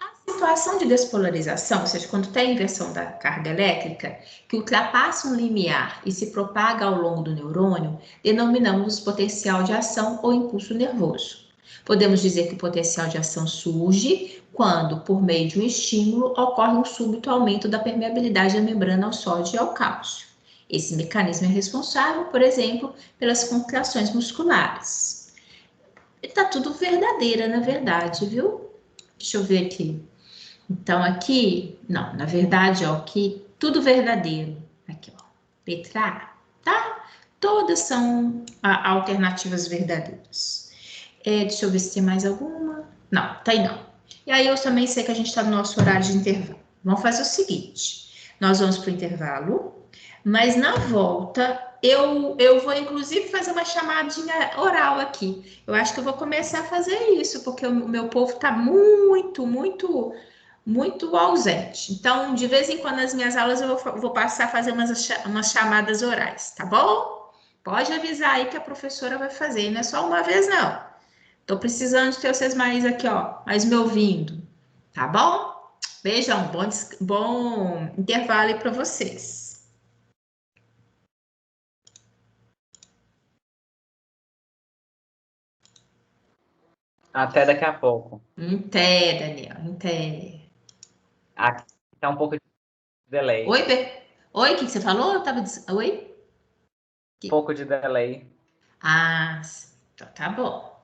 Speaker 1: A situação de despolarização, ou seja, quando tem inversão da carga elétrica, que ultrapassa um limiar e se propaga ao longo do neurônio, denominamos potencial de ação ou impulso nervoso. Podemos dizer que o potencial de ação surge quando, por meio de um estímulo, ocorre um súbito aumento da permeabilidade da membrana ao sódio e ao cálcio. Esse mecanismo é responsável, por exemplo, pelas contrações musculares. Está tudo verdadeira, na verdade, viu? Deixa eu ver aqui. Então, aqui, não, na verdade, ó, aqui, tudo verdadeiro. Aqui, ó, letra A, tá? Todas são alternativas verdadeiras. Deixa eu ver se tem mais alguma. Não, tem não. E aí, eu também sei que a gente está no nosso horário de intervalo. Vamos fazer o seguinte, nós vamos para o intervalo, mas na volta, eu vou, inclusive, fazer uma chamadinha oral aqui. Eu acho que eu vou começar a fazer isso, porque o meu povo está muito, muito, muito ausente. Então, de vez em quando, nas minhas aulas, eu vou passar a fazer umas chamadas orais, tá bom? Pode avisar aí que a professora vai fazer, não é só uma vez, não. Tô precisando de ter vocês mais aqui, ó, mais me ouvindo, tá bom? Beijão, bom intervalo aí para vocês.
Speaker 3: Até daqui a pouco.
Speaker 1: Até, Daniel, até.
Speaker 3: Aqui tá um pouco de delay.
Speaker 1: Oi, Oi, o que você falou? Eu tava Oi?
Speaker 3: Um pouco de delay.
Speaker 1: Ah, então tá bom.